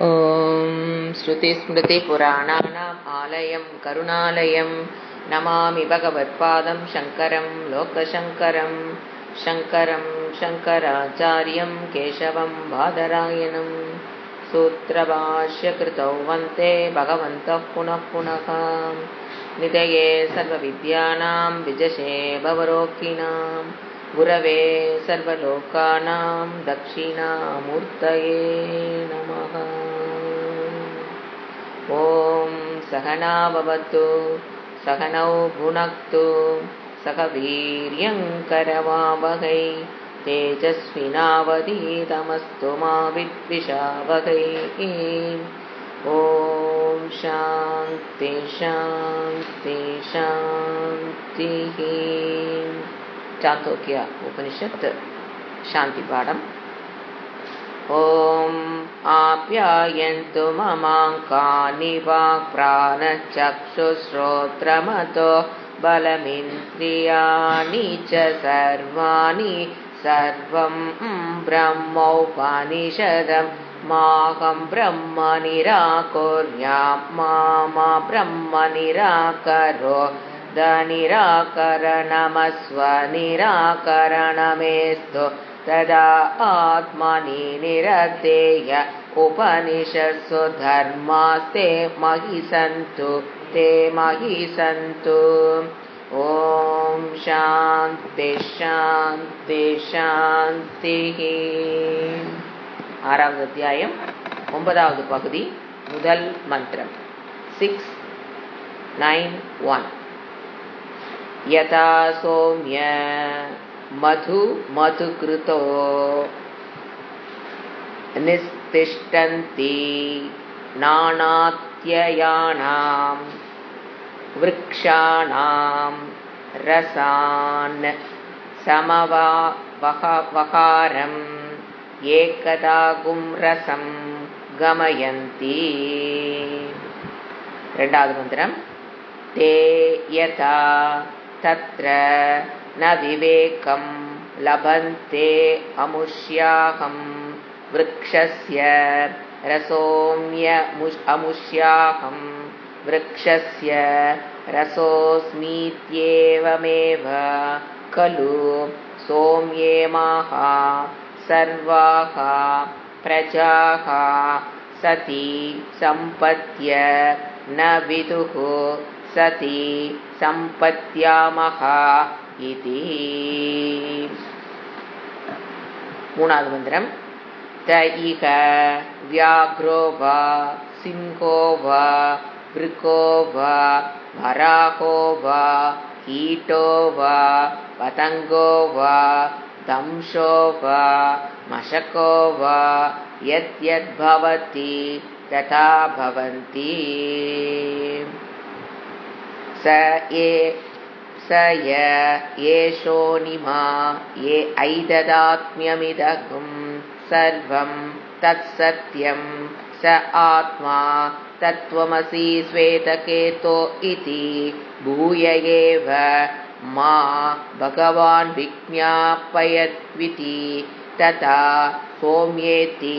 ॐ श्रुतिस्मृतिपुराणानाम् आलयं करुणालयं नमामि भगवत्पादं शङ्करं लोकशङ्करं शङ्करं शङ्कराचार्यं केशवं बादरायणं सूत्रभाष्यकृतौ वन्दे भगवन्तः पुनः पुनः निधये सर्वविद्यानां विजशे भवरोगिणां गुरवे सर्वलोकानां दक्षिणामूर्तये नमः। ॐ सहना भवतु सहनौ भुनक्तु सह वीर्यं करवावहै तेजस्विनावधीतमस्तु मा विद्विषावहै। ॐ शान्ति शान्ति शान्तिः। चातोक्य उपनिषत् शांति पाठम। ॐ आप्यायन्तु ममाङ्कानि वाक्प्राणचक्षुश्रोत्रमतो बलमिन्द्रियाणि च सर्वाणि सर्वं ब्रह्मोपनिषदं माहं ब्रह्म निराकुर्यां मा ब्रह्म निराकरोत् निराकरणमस्व निराकरणमेस्तु तदा आत्मनि निरतेय उपनिषत्सु धर्मास्ते महि सन्तु। ॐ शान्ति शान्ति शान्तिः। ஆறாவது அத்தியாயம் 9வது பகுதி முதல் மந்திரம் 691. यथा सौम्य मधुकृतो निस्तिष्ठन्ति नानात्ययानां वृक्षाणां रसान् समवहारम् एकदागुं रसं गमयन्ति। இரண்டாவது மந்திரம் ते यथा तत्र न विवेकं लभन्ते अमुष्याहं वृक्षस्य रसोऽमुष्याहं वृक्षस्य रसोऽस्मीत्येवमेव खलु सौम्येमाः सर्वाः प्रजाः सति सम्पत्य न विदुः सति सम्पत्यामः इति। மூணாவது மந்திரம் त इह व्याघ्रो वा सिंहो वा वृको वा वराहो वा कीटो वा पतंगो वा दंशो वा मशको वा यद्यद्भवति तथा भवन्ति। स येषोनिमा ये ऐददात्म्यमिदगुं सर्वं तत्सत्यं स आत्मा तत्त्वमसि श्वेतकेतो इति भूय एव मा भगवान् विज्ञापयद्विति तथा सौम्येति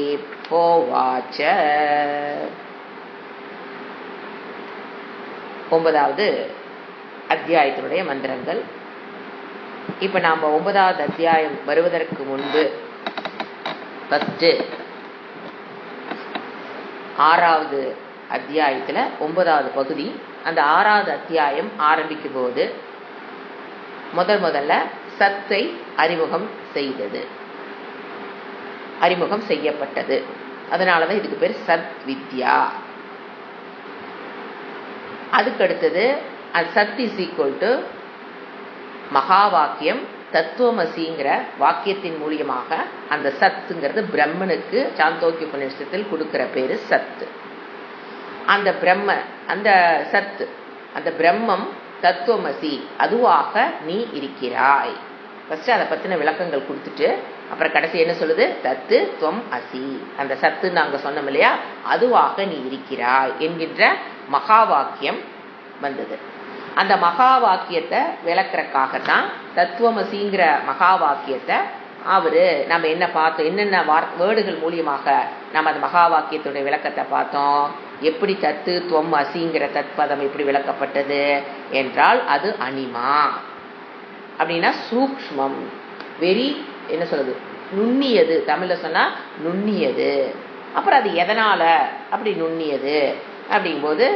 होवाच। 9வது அத்தியாயத்தினுடைய மந்திரங்கள். இப்ப நாம 9வது அத்தியாயம் வருவதற்கு முன்பு ஃபர்ஸ்ட் 6வது அத்தியாயத்துல 9வது பகுதி. அந்த 6வது அத்தியாயம் ஆரம்பிக்கும் போது முதல்ல சத்தை அறிமுகம் செய்யப்பட்டது. அதனாலதான் இதுக்கு பேர் சத் வித்யா. அதுக்கு அடுத்தது சத் இஸ் ஈக்குவல் டு மகா வாக்கியம் தத்துவமசிங்கிற வாக்கியத்தின் மூலியமாக அந்த சத்துங்கிறது பிரம்மனுக்கு சாந்தோக்கிய உபநிஷத்தில் கொடுக்கிற பேரு சத்து. அந்த பிரம்ம அந்த சத்து அந்த பிரம்மம் தத்துவமசி அதுவாக நீ இருக்கிறாய். ஃபர்ஸ்ட் அதை பத்தின விளக்கங்கள் கொடுத்துட்டு அப்புறம் கடைசி என்ன சொல்லுது? தத்து துவம் அசி. அந்த சத்து நாங்க சொன்னோம் இல்லையா, அதுவாக நீ இருக்கிறாய் என்கின்ற மகா வாக்கியம் வந்தது. அந்த மகா வாக்கியத்தை விளக்குறக்காகத்தான் தத்துவமசிங்கிற மகா வாக்கியத்தை அவரு நம்ம என்ன பார்த்தோம், என்னென்ன வேர்டுகள் மூலியமாக நம்ம அந்த மகா வாக்கியத்துடைய விளக்கத்தை பார்த்தோம். எப்படி தத்து துவம் அசிங்கிற தத்பதம் எப்படி விளக்கப்பட்டது என்றால் அது அனிமா அப்படின்னா சூக்ஷ்மம், வெரி என்ன சொல்றது, நுண்ணியது. தமிழ்ல சொன்னா நுண்ணியது. அப்புறம் அது எதனால அப்படி நுண்ணியது அப்படிங்கும்போது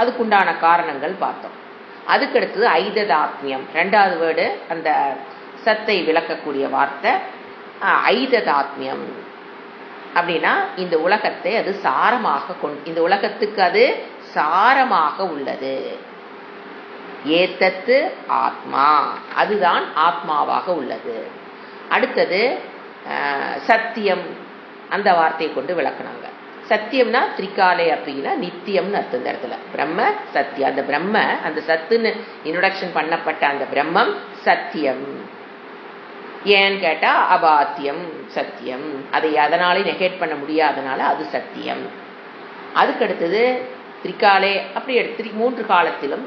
அதுக்குண்டான காரணங்கள் பார்த்தோம். அதுக்கடுத்தது ஐததாத்மியம், ரெண்டாவது வேர்டு அந்த சத்தை விளக்கக்கூடிய வார்த்தை ஐததாத்மியம். அப்படின்னா இந்த உலகத்தை அது சாரமாக இந்த உலகத்துக்கு அது சாரமாக உள்ளது. ஏத்தத்து ஆத்மா, அதுதான் ஆத்மாவாக உள்ளது. அடுத்தது சத்தியம், அந்த வார்த்தையை கொண்டு விளக்குனாங்க. சத்தியம்னா திரிகாலே அப்படின்னா நித்தியம்னு அர்த்தம். இந்த இடத்துல பிரம்ம சத்தியம், அந்த பிரம்ம அந்த சத்துன்னு இன்ட்ரோடக்ஷன் பண்ணப்பட்ட அந்த பிரம்மம் சத்தியம். ஏன்னு கேட்டா அபாத்தியம் சத்தியம், அதை அதனாலே நெகேட் பண்ண முடியாதனால அது சத்தியம். அதுக்கடுத்தது திரிகாலே அப்படி எடுத்து 3 காலத்திலும்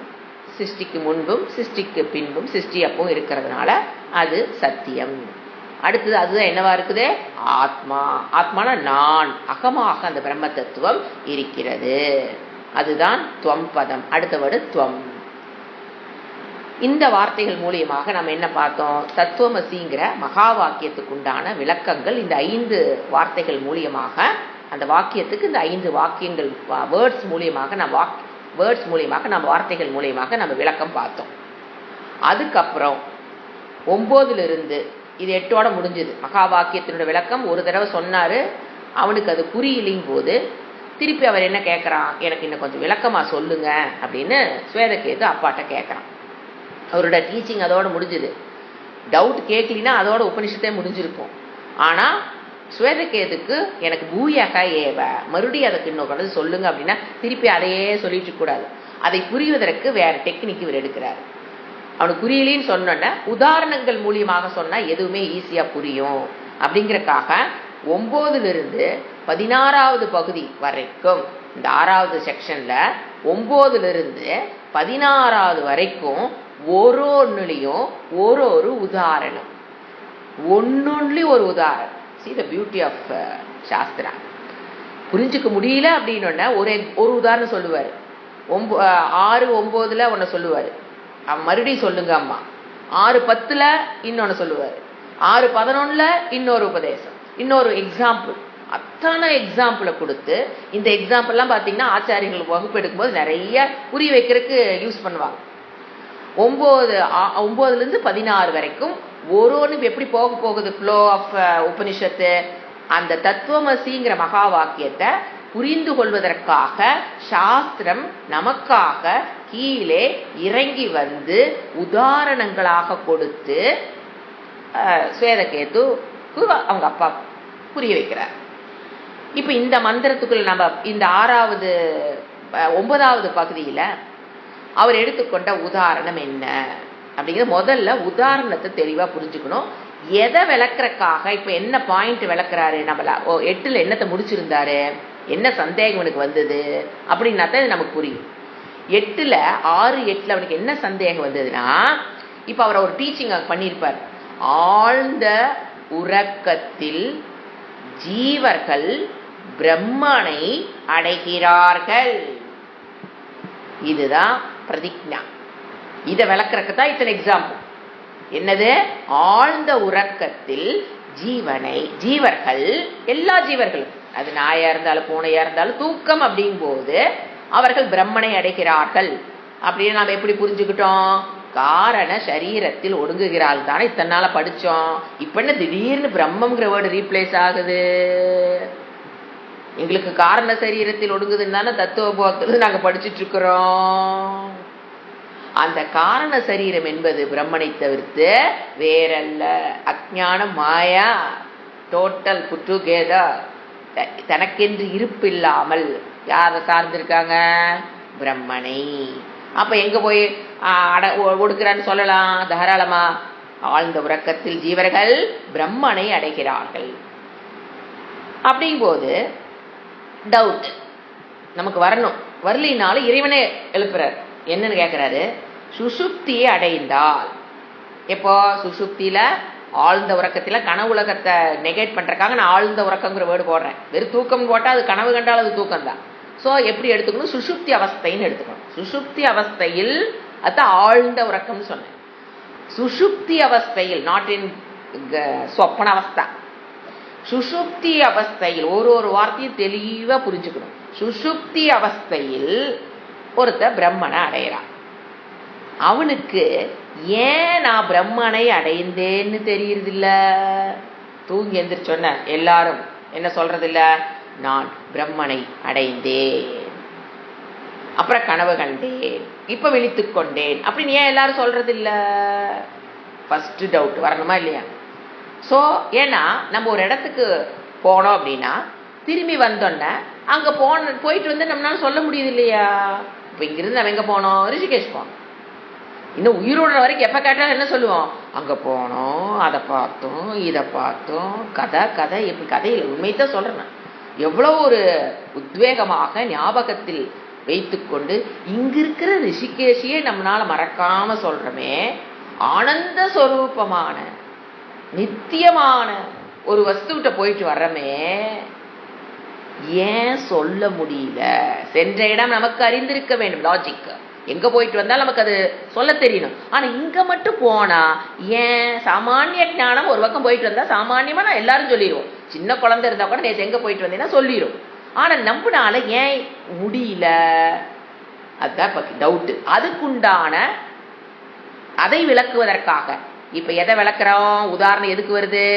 சிருஷ்டிக்கு முன்பும் சிருஷ்டிக்கு பின்பும் சிருஷ்டி அப்பவும் இருக்கிறதுனால அது சத்தியம். அடுத்தது அதுதான் என்னவா இருக்குது, ஆத்மா. ஆத்மான நான், அகமாக அந்த பிரம்ம தத்துவம் இருக்கிறது, அதுதான் துவம் பதம். அடுத்த வேர்டு துவம். இந்த வார்த்தைகள் மூலியமாக நம்ம என்ன பார்த்தோம், தத்துவமசிங்கிற மகா வாக்கியத்துக்கு உண்டான விளக்கங்கள் இந்த 5 வார்த்தைகள் மூலியமாக, அந்த வாக்கியத்துக்கு இந்த 5 வாக்கியங்கள் வேர்ட்ஸ் மூலியமாக நம்ம வார்த்தைகள் மூலியமாக நம்ம விளக்கம் பார்த்தோம். அதுக்கப்புறம் 9லிருந்து இது 8ஓட முடிஞ்சது. மகா வாக்கியத்தினுடைய விளக்கம் ஒரு தடவை சொன்னாரு, அவனுக்கு அது புரியலிங் போது திருப்பி அவர் என்ன கேட்கறான், எனக்கு இன்னும் கொஞ்சம் விளக்கமா சொல்லுங்க அப்படின்னு ஸ்வேதகேது அப்பாட்ட கேட்கறான். அவரோட டீச்சிங் அதோட முடிஞ்சுது. டவுட் கேட்கலினா அதோட உபனிஷத்தே முடிஞ்சிருக்கும். ஆனா ஸ்வேதகேதுக்கு எனக்கு பூயக ஏவ, மறுபடியும் அதுக்கு இன்னும் கொண்டு சொல்லுங்க அப்படின்னா திருப்பி அதையே சொல்லிட்டு கூடாது. அதை புரிவதற்கு வேற டெக்னிக் இவர் எடுக்கிறார். அவனுக்கு புரியலின்னு சொன்ன உதாரணங்கள் மூலியமாக சொன்னா எதுவுமே ஈஸியா புரியும் அப்படிங்கறக்காக 9லிருந்து 16வது பகுதி வரைக்கும், இந்த 6வது செக்ஷன்ல 9லிருந்து 16வது வரைக்கும் ஒன்னொன்னுலயும் ஒரு உதாரணம், ஒன்னொன்லி ஒரு உதாரணம். See the beauty of Sastra. புரிஞ்சுக்க முடியல அப்படின்னு ஒரு உதாரணம் சொல்லுவாரு. 6, 9ல ஒன்னு சொல்லுவாரு, மறுபடியும் சொல்லுங்க அம்மா. 6, 10ல இன்னொன்னு சொல்லுவாரு, 6, 11ல இன்னொரு உபதேசம், இன்னொரு எக்ஸாம்பிள். அத்தனை எக்ஸாம்பிளை கொடுத்து, இந்த எக்ஸாம்பிள்லாம் பார்த்தீங்கன்னா ஆச்சாரியர்கள் வகுப்பு எடுக்கும்போது நிறைய புரிய வைக்கிறதுக்கு யூஸ் பண்ணுவாங்க. 9லிருந்து 16 வரைக்கும் ஒன்று எப்படி போகுது ஃப்ளோ ஆஃப் உபனிஷத்து, அந்த தத்துவமசிங்கிற மகா வாக்கியத்தை புரிந்து கொள்வதற்காக சாஸ்திரம் நமக்காக கீழே இறங்கி வந்து உதாரணங்களாக கொடுத்து ஸ்வேதகேதுக்கு அவங்க அப்பா புரிய வைக்கிறார். இப்ப இந்த மந்திரத்துக்குள்ள நம்ம இந்த 9வது பகுதியில அவர் எடுத்துக்கொண்ட உதாரணம் என்ன அப்படிங்கிற முதல்ல உதாரணத்தை தெளிவா புரிஞ்சுக்கணும். எதை விளக்குறக்காக, இப்ப என்ன பாயிண்ட் விளக்குறாரு, நம்மள 8ல என்னத்தை முடிச்சிருந்தாரு, என்ன சந்தேகம் எனக்கு வந்தது அப்படின்னா தான் நமக்கு புரியும். 8ல 6, 8ல அவனுக்கு என்ன சந்தேகம் வந்ததுன்னா, இப்ப அவர் ஒரு டீச்சிங் பண்ணியிருப்பார். ஆழ்ந்த உறக்கத்தில் ஜீவர்கள் பிரம்மனை அடைகிறார்கள். இதுதான் பிரதிஜ்ஞா. இதை விளக்குறதுக்கு தான் இத்தனை எக்ஸாம்பிள். என்னது, ஆழ்ந்த உறக்கத்தில் ஜீவர்கள், எல்லா ஜீவர்களும், அது நாயா இருந்தாலும் பூனையா இருந்தாலும் தூக்கம் அப்படிங்கும் போது அவர்கள் பிரம்மனை அடைகிறார்கள் அப்படின்னு நாம எப்படி புரிஞ்சுக்கிட்டோம், காரண சரீரத்தில் ஒடுங்குகிறாள் தானே இத்தனை நாள படிச்சோம். இப்ப என்ன திடீர்னு பிரம்மங்கிற வேர்டு ரீப்ளேஸ் ஆகுது? எங்களுக்கு காரண சரீரத்தில் ஒடுங்குதுன்னு தானே தத்துவ போகத்துல நாங்க படிச்சுட்டு இருக்கிறோம். அந்த காரண சரீரம் என்பது பிரம்மனை தவிர்த்து வேறல்ல. அஞ்ஞானம், மாயா, டோட்டல் புட்டுகேதர், தனக்கென்று இருப்பில்லாமல் யாரை சார்ந்திருக்காங்க, பிரம்மனை. அப்ப எங்க போய் ஒடுக்கிறான்னு சொல்லலாம் தாராளமா. ஆழ்ந்த உறக்கத்தில் ஜீவர்கள் பிரம்மனை அடைகிறார்கள் அப்படிங்கும்போது டவுட் நமக்கு வரணும். வரலினாலும் இறைவனே எழுப்புறார். என்னன்னு கேட்கிறாரு, சுசுப்தியை அடைந்தால், எப்போ சுசுப்தியில ஆழ்ந்த உறக்கத்துல கனவு உலகத்தை நெகேட் பண்றதுக்காக நான் ஆழ்ந்த உறக்கங்கிற வேர்டு போடுறேன். வெறும் தூக்கம் போட்டா அது கனவு கண்டால் அது தூக்கம் தான். ஸோ எப்படி எடுத்துக்கணும்? சுஷுப்தி அவஸ்தைன்னு எடுத்துக்கணும். சுஷுப்தி அவஸ்தையில் அதுதான் ஆழ்ந்த உறக்கம்னு சொன்னேன். சுஷுப்தி அவஸ்தையில், நாட் இன் சொப்பன அவஸ்தா. சுஷுப்தி அவஸ்தையில் ஒரு வார்த்தையும் தெளிவா புரிஞ்சுக்கணும். சுஷுப்தி அவஸ்தையில் ஒருத்த பிரம்மனை அடையிறான். அவனுக்கு ஏன் நான் பிரம்மனை அடைந்தேன்னு தெரியுறது இல்ல. தூங்கி எந்திரிச்சொன்ன எல்லாரும் என்ன சொல்றது இல்ல, நான் பிரம்மனை அடைந்தேன், அப்புறம் கனவு கண்டேன், இப்ப விழித்துக் கொண்டேன் அப்படின்னு ஏன் எல்லாரும் சொல்றது இல்ல? ஃபர்ஸ்ட் டவுட் வரணுமா இல்லையா? ஸோ ஏன்னா நம்ம ஒரு இடத்துக்கு போனோம் அப்படின்னா திரும்பி வந்தோன்னே அங்க போயிட்டு வந்து நம்மளால சொல்ல முடியுது இல்லையா? இப்போ இங்கிருந்து நம்ம எங்க போனோம்? ரிஷிகேஷ் போனோம். இன்னும் உயிரோட வரைக்கும் எப்ப கேட்டாலும் என்ன சொல்லுவோம்? அங்க போனோம், அதை பார்த்தோம், இதை பார்த்தோம், கதை எப்படி கதையில் உண்மைத்தான் சொல்றேன். எவ்வளவு ஒரு உத்வேகமாக ஞாபகத்தில் வைத்துக்கொண்டு இங்க இருக்கிற ரிஷிகேஷியே நம்மளால மறக்காம சொல்றமே, ஆனந்த ஸ்வரூபமான நித்தியமான ஒரு வஸ்துகிட்ட போயிட்டு வர்றமே, ஏன் சொல்ல முடியல? சென்ற இடம் நமக்கு அறிந்திருக்க வேண்டும். லாஜிக் எங்க போயிட்டு வந்தாலும் நமக்கு அது சொல்ல தெரியணும். ஆனா இங்க மட்டும் போனா ஏன்? சாமானிய ஞானம் ஒரு பக்கம் போயிட்டு வந்தா சாமானியமா நான் எல்லாரும் சொல்லிடுவோம். சின்ன குழந்தை இருந்தா கூட நேற்று எங்க போயிட்டு வந்தீங்கன்னா சொல்லிடும். ஆனா நம்பினால ஏன் முடியல? அதுதான் டவுட். அதுக்குண்டான அதை விளக்குவதற்காக இப்ப எதை விளக்குறோம்? உதாரணம் எதுக்கு வருது?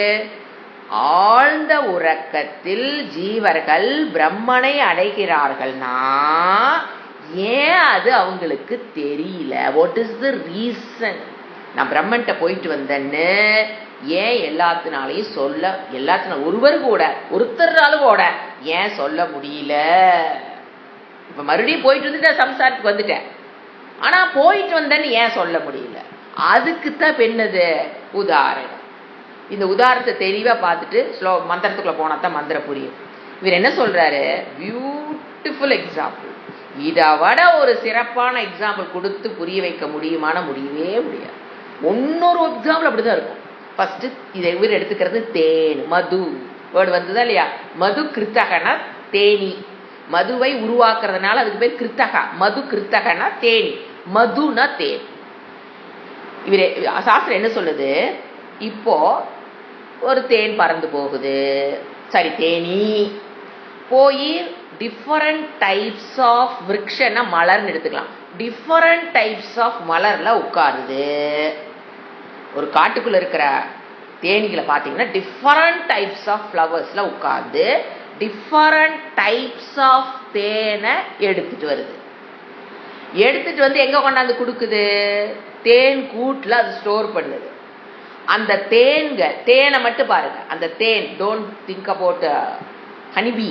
ஆழ்ந்த உறக்கத்தில் ஜீவர்கள் பிரம்மனை அடைகிறார்கள்னா ஏன் அது அவங்களுக்கு தெரியல? What is the reason? நான் பிரம்மன்ட்ட போயிட்டு வந்தேன்னு ஏன் எல்லாத்தினாலையும் ஒருத்தராலும் கூட ஏன் சொல்ல முடியல? இப்ப மறுபடியும் போயிட்டு வந்துட்டு சம்சாரத்துக்கு வந்துட்டேன், ஆனா போயிட்டு வந்தேன்னு ஏன் சொல்ல முடியல? அதுக்குத்தான் பெண்ணது உதாரணம். இந்த உதாரணத்தை தெளிவா பார்த்துட்டு மந்திரத்துக்குள்ள போனா தான் மந்திரம் புரியும். இவர் என்ன சொல்றாரு? Beautiful example. இதை விட ஒரு சிறப்பான எக்ஸாம்பிள் கொடுத்து புரிய வைக்க முடியுமான? முடியவே முடியாது. ஒன்னொரு எக்ஸாம்பிள் அப்படிதான் இருக்கும். ஃபர்ஸ்ட் இதை இவர் எடுத்துக்கிறது தேன், மது வேர்டு வந்ததா இல்லையா? மது கிருத்தகனா தேனி, மதுவை உருவாக்குறதுனால அதுக்கு பேர் கிருத்தகா. மது கிருத்தகனா தேனி, மதுனா தேன். இவரு சாஸ்திரம் என்ன சொல்லுது? இப்போ ஒரு தேன் பறந்து போகுது, சரி தேனி போய் டிஃபரண்ட் டைப்ஸ் ஆஃப் விருக்ஷன்னா மலர்னு எடுத்துக்கலாம். டிஃபரண்ட் டைப்ஸ் ஆஃப் மலர்ல உட்காருது. ஒரு காட்டுக்குள்ள இருக்கிற தேனிகளை பார்த்தீங்கன்னா டிஃபரண்ட் டைப்ஸ் ஆஃப் ஃப்ளவர்ஸ்ல உட்கார்ந்து டிஃபரண்ட் டைப்ஸ் ஆஃப் தேனை எடுத்துட்டு வருது. எடுத்துட்டு வந்து எங்க கொண்டாந்து கொடுக்குது? தேன் கூட்டுல அது ஸ்டோர் பண்ணுது. அந்த தேனை மட்டும் பாருங்க. அந்த தேன், don't think about honeybee,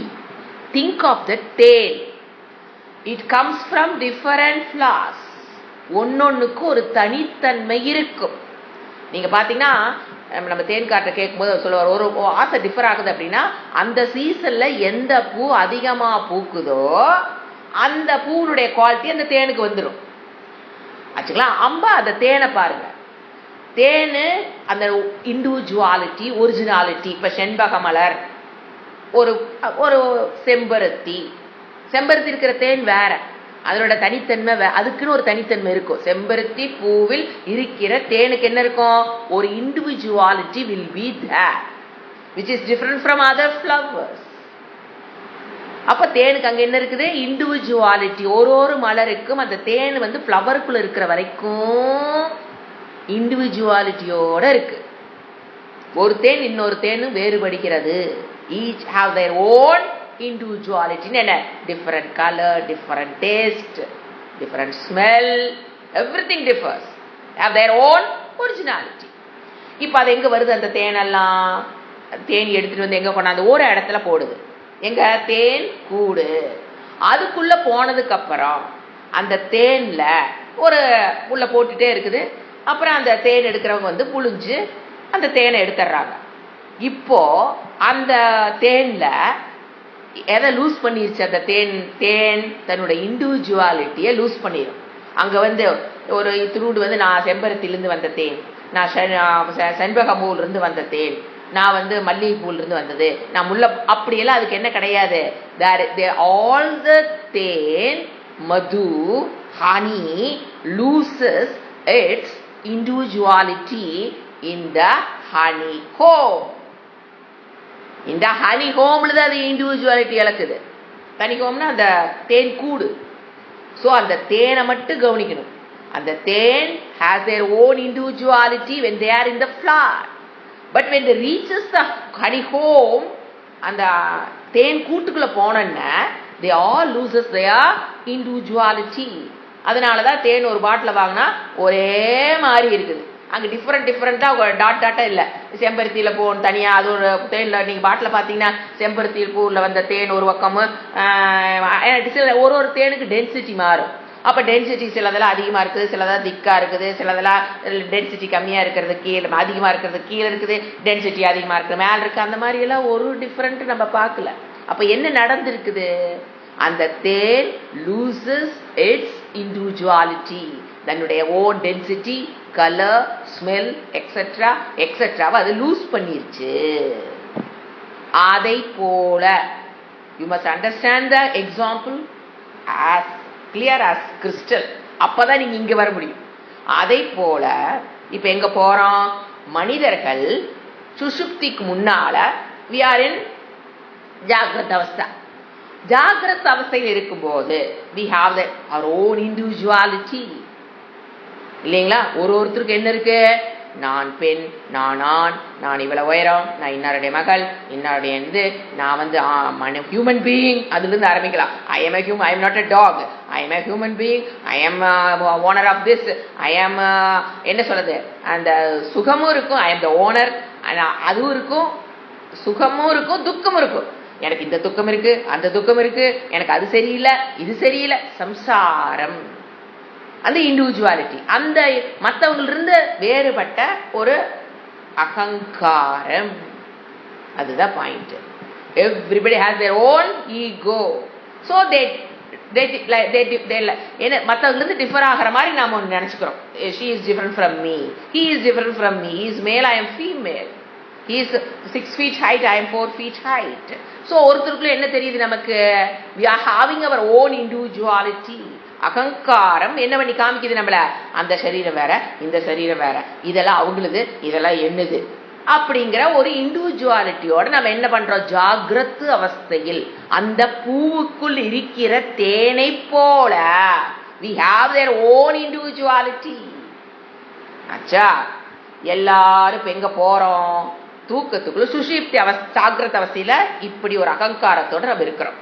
think of the தேன். It comes from different flowers. ஒன்னொன்னுக்கு ஒரு தனித்தன்மை இருக்கும். நீங்க பாத்தீங்கன்னா நம்ம தேன் காட்டை கேட்கும்போது சொல்லுவார், ஒரு ஆசை டிஃபர் ஆகுது அப்படின்னா அந்த சீசன்ல எந்த பூ அதிகமா பூக்குதோ அந்த பூனுடைய குவாலிட்டி அந்த தேனுக்கு வந்துடும். ஆச்சுங்களா? அம்பா அந்த தேனை பாருங்க. தேனு அந்த இண்டிவிஜுவாலிட்டி, ஒரிஜினாலிட்டி. இப்ப செண்பக மலர், ஒரு ஒரு செம்பருத்தி இருக்கிற தேன் வேற, அதனோட தனித்தன்மை அதுக்குன்னு ஒரு தனித்தன்மை இருக்கும். செம்பருத்தி பூவில் இருக்கிற தேனுக்கு என்ன இருக்கும்? ஒரு individuality will be there which is different from other flowers. அப்ப தேனுக்கு அங்க என்ன இருக்குது? இண்டிவிஜுவாலிட்டி. ஒரு மலருக்கும் அந்த தேன் வந்து ஃப்ளவருக்குள்ள இருக்கிற வரைக்கும் இண்டிவிஜுவாலிட்டியோட இருக்கு. ஒரு தேன் இன்னொரு தேனும் வேறுபடுகிறது. each have their own individuality. என்ன? different color, different taste, different smell, everything differs, have their own originality. இப்ப அது எங்க வருது? அந்த தேனெல்லாம் தேன் எடுத்துட்டு வந்து எங்க கொண்டாந்து ஒரு இடத்துல போடுது. எங்க? தேன் கூடு. அதுக்குள்ள போனதுக்கு அப்புறம் அந்த தேன்ல ஒரு உள்ள போட்டுட்டே இருக்குது. அப்புறம் அந்த தேன் எடுக்கிறவங்க வந்து புழிஞ்சு அந்த தேனை எடுத்துடுறாங்க. இப்போ அந்த தேன்ல எதை லூஸ் பண்ணிருச்சு? அந்த தேன் தன்னுடைய இண்டிவிஜுவாலிட்டியை லூஸ் பண்ணிடும். அங்க வந்து ஒரு துருண்டு வந்து நான் செம்பருத்திலிருந்து வந்த தேன், நான் செண்பகம்பூல இருந்து வந்த தேன், நான் மல்லிகைப்பூல இருந்து வந்தது, நான் முல்லை, அப்படியெல்லாம் அதுக்கு என்ன கிடையாது. All the than, Madhu, honey loses its individuality in the honeycomb. இந்த ஹனி ஹோம்ல தான் அது இண்டிவிஜுவாலிட்டி இழக்குது. ஹனி ஹோம்னா அந்த தேன் கூடு. ஸோ அந்த தேனை மட்டும் கவனிக்கணும். அந்த தேன் has their own individuality when they are in the flower. But when they reaches the honey home, அந்த தேன் கூட்டுக்குள்ள போனோன்னா they all loses their individuality. அதனால தான் தேன் ஒரு பாட்டில் வாங்கினா ஒரே மாதிரி இருக்குது. அங்கே டிஃப்ரெண்ட்டாக டாட்டா இல்லை. செம்பருத்தியில் போகணும் தனியாக, அது ஒரு தேனில் நீங்கள் பாட்டில் பார்த்தீங்கன்னா செம்பருத்தி பூவில் வந்த தேன் ஒரு பக்கமும், ஒரு தேனுக்கு டென்சிட்டி மாறும். அப்போ டென்சிட்டி சிலதெல்லாம் அதிகமாக இருக்குது, சிலதெல்லாம் திக்காக இருக்குது, சிலதெல்லாம் டென்சிட்டி கம்மியாக இருக்கிறது கீழே, அதிகமாக இருக்கிறது கீழே இருக்குது, டென்சிட்டி அதிகமாக இருக்குது மேலே இருக்குது. அந்த மாதிரியெல்லாம் ஒரு டிஃப்ரெண்ட் நம்ம பார்க்கல. அப்போ என்ன நடந்திருக்குது? அந்த தேன் loses its individuality, தன்னுடைய own density, colour, smell etcetera எக்ஸெட்ராவை அது லூஸ் பண்ணிருச்சு. அதை போல you must understand the example as clear as crystal. அப்பதான் நீங்க இங்க வர முடியும். அதை போல இப்ப எங்க போறோம்? மனிதர்கள் சுஷுப்திக்கு முன்னால we are in ஜாகிரத அவஸ்தா. ஜாகிரத அவஸ்தையில் இருக்கும்போது we have our own individuality இல்லைங்களா? ஒருத்தருக்கு என்ன இருக்கு? நான் பெண், நான் ஆண், நான் இவ்வளவு உயரம், நான் இன்னாருடைய மகள், இன்னாருடைய நான் ஹியூமன் பீயிங். அதுல இருந்து ஆரம்பிக்கலாம். I am a human, I am not a dog, I am a human being, I am owner of this, I am என்ன சொல்றது, அந்த சுகமும் இருக்கும், I am the owner, அதுவும் இருக்கும், சுகமும் இருக்கும், துக்கமும் இருக்கும். எனக்கு இந்த துக்கம் இருக்கு, அந்த துக்கம் இருக்கு, எனக்கு அது சரியில்லை, இது சரியில்லை. சம்சாரம், அந்த இண்டிவிஜுவாலிட்டி, அந்த மற்றவங்களிருந்து வேறுபட்ட ஒரு அகங்காரம். அதுதான் point. Everybody has their own ego. So மற்றவங்களிருந்து டிஃபர் ஆகிற மாதிரி நாம ஒன்று நினைச்சுக்கிறோம். She is different from me, he is different from me, he is male, I am female, he is 6 feet height, I am 4 feet height. So ஒருத்தருக்குள்ள என்ன தெரியுது நமக்கு? We are having our own individuality. அகங்காரம் என்ன பண்ணி காமிக்குது நம்மள? அந்த சரீரம் வேற, இந்த சரீரம் வேற, இதெல்லாம் அவங்களுது, இதெல்லாம் என்னது அப்படிங்கிற ஒரு இண்டிவிஜுவாலிட்டியோட நம்ம என்ன பண்றோம்? ஜாகிரத் அவஸ்தையில் அந்த பூவுக்குள் இருக்கிற தேனை போல we have their own individuality. அச்சா, எல்லாரும் இப்ப எங்க போறோம்? தூக்கத்துக்குள்ள சுஷுப்தி ஜாகிரத அவஸ்தையில இப்படி ஒரு அகங்காரத்தோட நம்ம இருக்கிறோம்.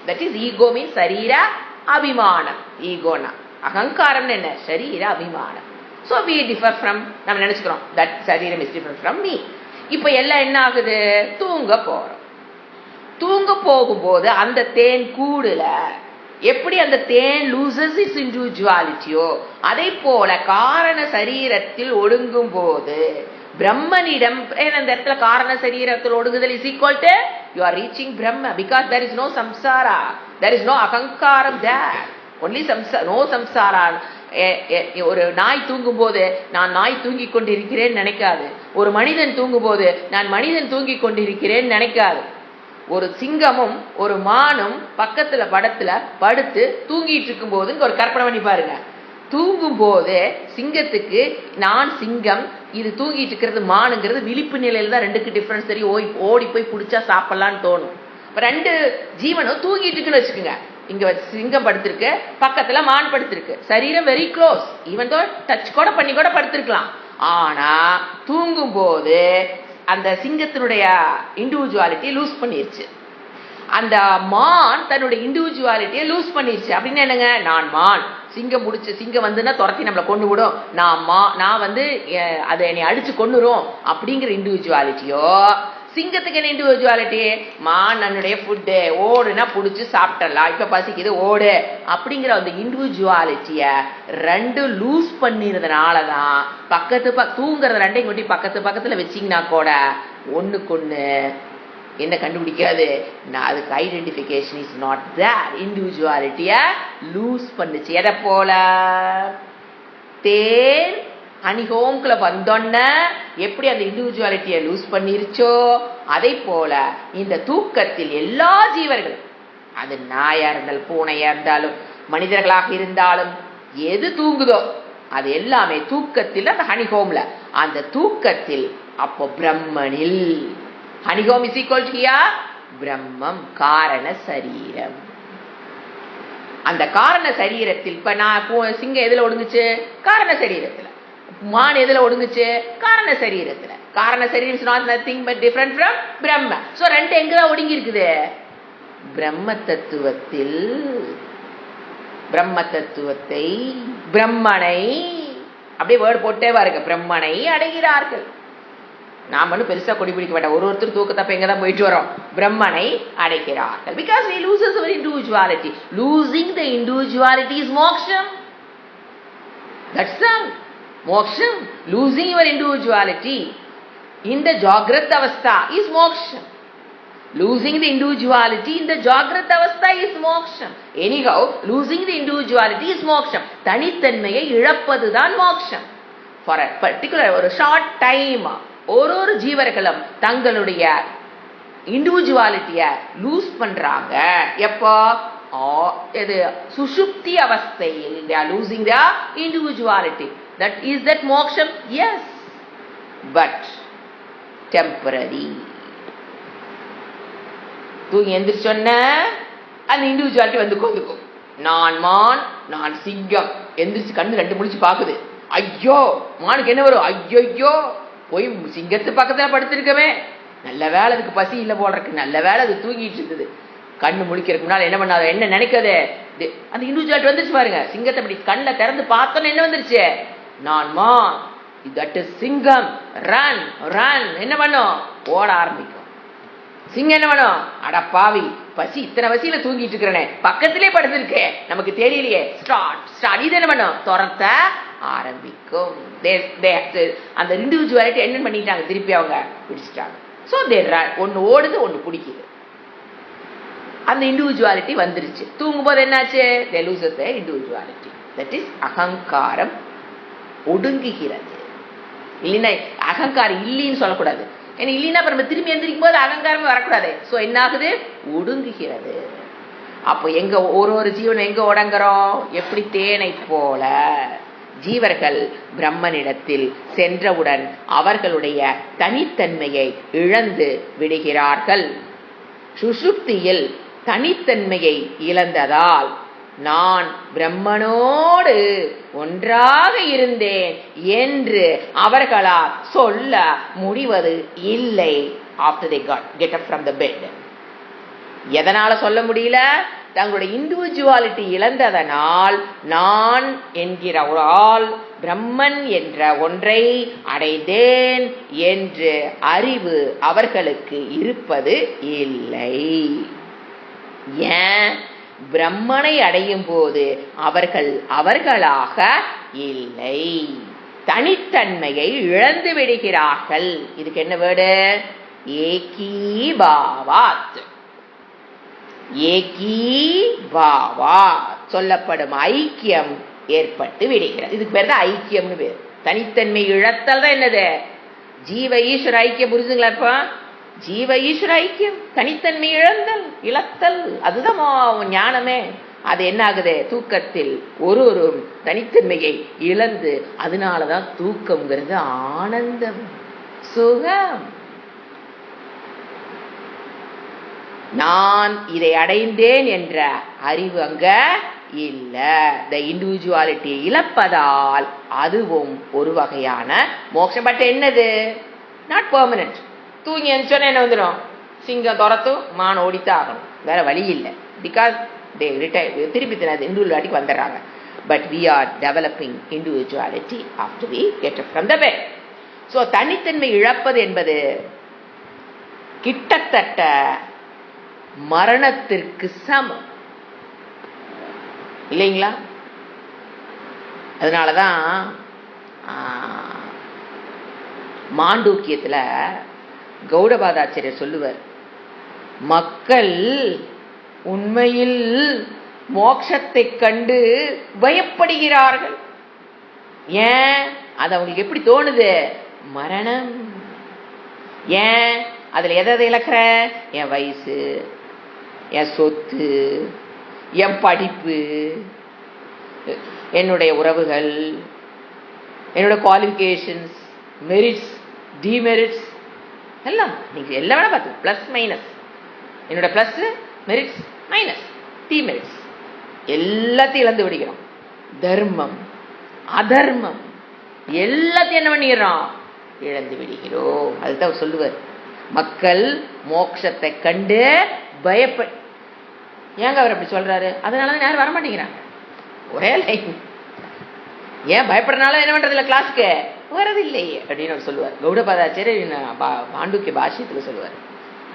தட் இஸ் ஈகோ மீன்ஸ் சரீர அபிமானம். ஈகோனா அகங்காரம் என்ன? சரீர அபிமானம். ஸோ வி டிஃபர் ஃப்ரம், நம்ம நினைச்சுக்கிறோம் தட் சரீரம் இஸ் டிஃபர் ஃப்ரம் மீ. இப்ப எல்லாம் என்ன ஆகுது? தூங்க போறோம். தூங்க போகும்போது அந்த தேன் கூடுல எப்படி அந்த தேன் லூசஸ் இட்ஸ் இண்டிவிஜுவாலிட்டியோ அதை போல காரண சரீரத்தில் ஒடுங்கும் போது பிரம்மனிடம் அந்த இடத்துல காரண சரீரத்தில் ஒடுங்குதல் is equal to you are reaching Brahma. Because there is no samsara, there is no ahankaram, there only no சம்சாரா. ஒரு நாய் தூங்கும் போது நான் நாய் தூங்கி கொண்டிருக்கிறேன் நினைக்காது. ஒரு மனிதன் தூங்கும் போது நான் மனிதன் தூங்கி கொண்டிருக்கிறேன் நினைக்காது. ஒரு சிங்கமும் ஒரு மானும் பக்கத்துல படத்துல படுத்து தூங்கிட்டு இருக்கும் போது ஒரு கற்பனை பண்ணி பாருங்க. தூங்கும் போது சிங்கத்துக்கு நான் சிங்கம், இது தூங்கிட்டு இருக்கிறது மானுங்கிறது விழிப்பு நிலையில தான் ரெண்டுக்கு டிஃபரன்ஸ் தெரியும். ஓடி போய் பிடிச்சா சாப்பிடலான்னு தோணும். இப்ப ரெண்டு ஜீவனும் தூங்கிட்டு இருக்குன்னு வச்சுக்கோங்க. இங்க சிங்கம் படுத்திருக்கு, பக்கத்துல மான் படுத்திருக்கு, சரீரம் very close, even though touch கூட பண்ணி கூட படுத்திருக்கலாம். ஆனா தூங்கும் போது அந்த சிங்கத்தினுடைய இண்டிவிஜுவாலிட்டியை லூஸ் பண்ணிருச்சு. அந்த மான் தன்னுடைய இண்டிவிஜுவாலிட்டியை லூஸ் பண்ணிருச்சு. அப்படின்னு என்னங்க? நான் மான், சிங்கம் முடிச்சு சிங்கம் வந்துன்னா துரத்தி நம்மளை கொண்டு விடும், நான் அதை என்னை அடிச்சு கொண்டுரும் அப்படிங்கிற இண்டிவிஜுவாலிட்டியோ, சிங்கத்துக்கு என்ன இண்டிவிஜுவாலிட்டி? மான் என்னுடைய ஃபுட்டு, ஓடுனா புடிச்சு சாப்பிடலாம், இப்ப பசிக்குது ஓடு அப்படிங்கிற அந்த இண்டிவிஜுவாலிட்டிய ரெண்டு லூஸ் பண்ணிருந்தனாலதான் தூங்குறது ரெண்டையும் கொட்டி பக்கத்துல வச்சிங்கன்னா கூட ஒண்ணுக்கு என்ன கண்டுபிடிக்காது. அதுக்கு ஐடென்டிபிகேஷன் இஸ் நாட் தேர். இண்டிவிஜுவாலிட்டிய லூஸ் பண்ணுச்சு. எதை போல? தேன் ஹனிஹோம்குள்ள வந்தோன்ன எப்படி அந்த இண்டிவிஜுவாலிட்டியை லூஸ் பண்ணிருச்சோ அதை போல இந்த தூக்கத்தில் எல்லா ஜீவர்களும், அது நாயா இருந்தாலும் பூனையா இருந்தாலும் மனிதர்களாக இருந்தாலும் எது தூங்குதோ அது எல்லாமே தூக்கத்தில், அந்த ஹனிஹோம்ல, அந்த தூக்கத்தில், அப்போ பிரம்மனில், ஹனிஹோம் இஸ் ஈக்குவல் டு பிரம்மம், காரண சரீரம். அந்த காரண சரீரத்தில் இப்ப நான் சிங்கம் எதுல ஒடுங்குச்சு? காரண சரீரத்துல. மான் எதுல ஒடுங்குச்சு? காரண சரீரத்துல. காரண சரீரம் is not nothing but different from பிரம்ம. சோ ரெண்டு எங்கதான் ஒடுங்கி இருக்குது? பிரம்ம தத்துவத்தில். பிரம்ம தத்துவத்தை, பிரம்மனை, அப்படியே வேர்டு போட்டே பாருங்க, பிரம்மனை அடைகிறார்கள். நாம பெருசா கொடி பிடிக்க மாட்டோம். ஒருத்தர் தூக்கத்தப்ப எங்கதான் போயிட்டு வரோம்? பிரம்மனை அடைக்கிறார்கள். Because we loses our individuality. Losing the individuality is moksham. That's all. Moksham. Losing your individuality in the Jagrat Avastha is moksham. Losing the individuality in the Jagrat Avastha is moksham. Anyhow, losing the individuality is moksham. தனித்தன்மையை இழப்பதுதான் மோட்சம். For a particular ஒரு short time ஒரு ஜீவர்களும் தங்களுடைய இண்டிவிஜுவாலிட்டிய loose பண்றாங்க. எப்போ? இது சுஷுப்தி அவஸ்தையில் they are losing their individuality. Is that moksham? Yes, but temporary. தூங்கி எந்திரிச்சொன்ன அந்த இண்டிவிஜுவாலிட்டி வந்து கொண்டுக்கும். நான் மான், நான் சிங்கம். எந்திரிச்சு கண்ணு ரெண்டு முடிச்சு பாக்குது. ஐயோ, மானுக்கு என்ன வரும்? ஐயோ, போய் சிங்கத்து பக்கத்துல படுத்திருக்கவே, நல்ல வேலை அதுக்கு பசி இல்லை போல இருக்கு, நல்ல வேலை அது தூங்கிட்டு இருந்தது. கண்ணு முழிக்கிறதுக்கு முன்னால என்ன பண்ணாத, என்ன நினைக்காதே, அந்த இண்டிவிஜுவாலிட்டி வந்துருச்சு பாருங்க. சிங்கத்தை அப்படி கண்ணை திறந்து பார்த்தோன்னு என்ன வந்துருச்சு? நான் மான், தட் இஸ் சிங்கம். Run run. என்ன பண்ணும்? ஓட ஆரம்பிக்கும். சிங்கம் என்ன பண்ணும்? அட பாவி, பசி, இத்தனை பசியில தூங்கிட்டு இருக்கிறனே, பக்கத்திலே படுத்திருக்கே, நமக்கு தெரியலையே, ஸ்டார்ட் ஸ்டார்ட். இது என்ன பண்ணும்? துரத்த ஆரம்பிக்கும். அந்த இண்டிவிஜுவாலிட்டி என்ன பண்ணிட்டாங்க? திருப்பி அவங்க பிடிச்சிட்டாங்க. ஸோ ஒன்னு ஓடுது, ஒன்னு பிடிக்குது. அந்த இண்டிவிஜுவாலிட்டி வந்துருச்சு. தூங்கும் போது என்னாச்சு? they loses their individuality. that is அகங்காரம் ஒடுங்குகிறது. இல்லைன்னா அகங்காரம் இல்லைன்னு சொல்லக்கூடாது. ஏன்னா இல்லைன்னா நம்ம திரும்பி எந்திரிக்கும் போது அகங்காரமே வரக்கூடாது. ஸோ என்ன ஆகுது? ஒடுங்குகிறது. அப்போ எங்க ஒரு ஜீவன் எங்க ஒடங்குறோம்? எப்படி தேனை போல ஜீவர்கள் பிரம்மனிடத்தில் சென்றவுடன் அவர்களுடைய தனித்தன்மையை இழந்து விடுகிறார்கள். சுஷுப்தியில் தனித்தன்மையை இழந்ததால் நான் பிரம்மனோடு ஒன்றாக இருந்தேன் என்று அவர்களால் சொல்ல முடிவது இல்லை. after they get up from the bed. எதனால சொல்ல முடியல? தங்களுடைய இண்டிவிஜுவாலிட்டி இழந்ததனால் நான் என்கிற ஒரு ஆள் பிரம்மன் என்ற ஒன்றை அடைந்தேன் என்று அறிவு அவர்களுக்கு இருப்பது இல்லை. ஏன்? பிரம்மனை அடையும் போது அவர்களாக இல்லை, தனித்தன்மையை இழந்து விடுகிறார்கள். இதுக்கு என்ன வேர்டு? ஏகீபாவாத். ஏகீபாவா சொல்லப்படும் ஐக்கியம் ஏற்பட்டு விடுகிறது. இதுக்கு பேர் தான் ஐக்கியம்னு பேர். தனித்தன்மை இழத்தல் தான் என்னது? ஜீவ ஈஸ்வர ஐக்கியம். புரிஞ்சுங்களா? இப்ப ஜீவ ஈஸ்வர ஐக்கியம், தனித்தன்மை இழத்தல், அதுதான் ஞானமே. அது என்ன ஆகுது? தூக்கத்தில் ஒரு தனித்தன்மையை இழந்து, அதனாலதான் தூக்கம்ங்கிறது ஆனந்தம், சுகம். நான் இதை அடைந்தேன் என்ற அறிவு அங்க இல்ல. இந்த இண்டிவிஜுவாலிட்டி இழப்பதால் அதுவும் ஒரு வகையான மோட்சம். பட் என்னது? Not permanent. தூங்கி எந்திரிச்சோன்னா என்ன வந்துடும்? சிங்கம் துரத்தும், மான் ஓடித்தான் ஆகணும், வேற வழி இல்லை. பிகாஸ் தே ரிட்டையர், திருப்பி இண்டிவிஜுவாலிட்டிக்கு வந்துடுறாங்க. But we are developing individuality after we get up from the bed. So தனித்தன்மை இழப்பது என்பது கிட்டத்தட்ட மரணத்திற்கு சமம் இல்லைங்களா? அதனாலதான் மாண்டூக்கியத்துல கௌடபாதாச்சாரியர் சொல்லுவார், மக்கள் உண்மையில் மோட்சத்தை கண்டு பயப்படுகிறார்கள். ஏன்? அது அவங்களுக்கு எப்படி தோணுது? மரணம். ஏன்? அதுல எதை இழக்கிற? என் வயசு, என் சொத்து, என் படிப்பு, என்னுடைய உறவுகள், என்னோட குவாலிஃபிகேஷன்ஸ், மெரிட்ஸ், டிமெரிட்ஸ் எல்லாம். நீங்க எல்லாம் வேணா பார்த்து பிளஸ் மைனஸ், என்னோட பிளஸ், மெரிட்ஸ், மைனஸ், டிமெரிட்ஸ் எல்லாத்தையும் இழந்து விடுகிறோம். தர்மம், அதர்மம் எல்லாத்தையும் என்ன பண்ணிடுறோம்? இழந்து விடுகிறோம். அதுதான் அவர் சொல்லுவார், மக்கள் மோட்சத்தை கண்டு பயப்ப. ஏங்க அவர் அப்படி சொல்றாரு? அதனாலதான் யாரும் வரமாட்டேங்கிறாங்க. ஒரே லைன். ஏன் பயப்படுறதுனால என்ன பண்றது இல்லை, கிளாஸ்க்கு வரதில்லை அப்படின்னு அவர் சொல்லுவார். கௌடபாதாச்சாரியர் பாண்டுக்கிய பாஷ்யத்துல சொல்லுவார்,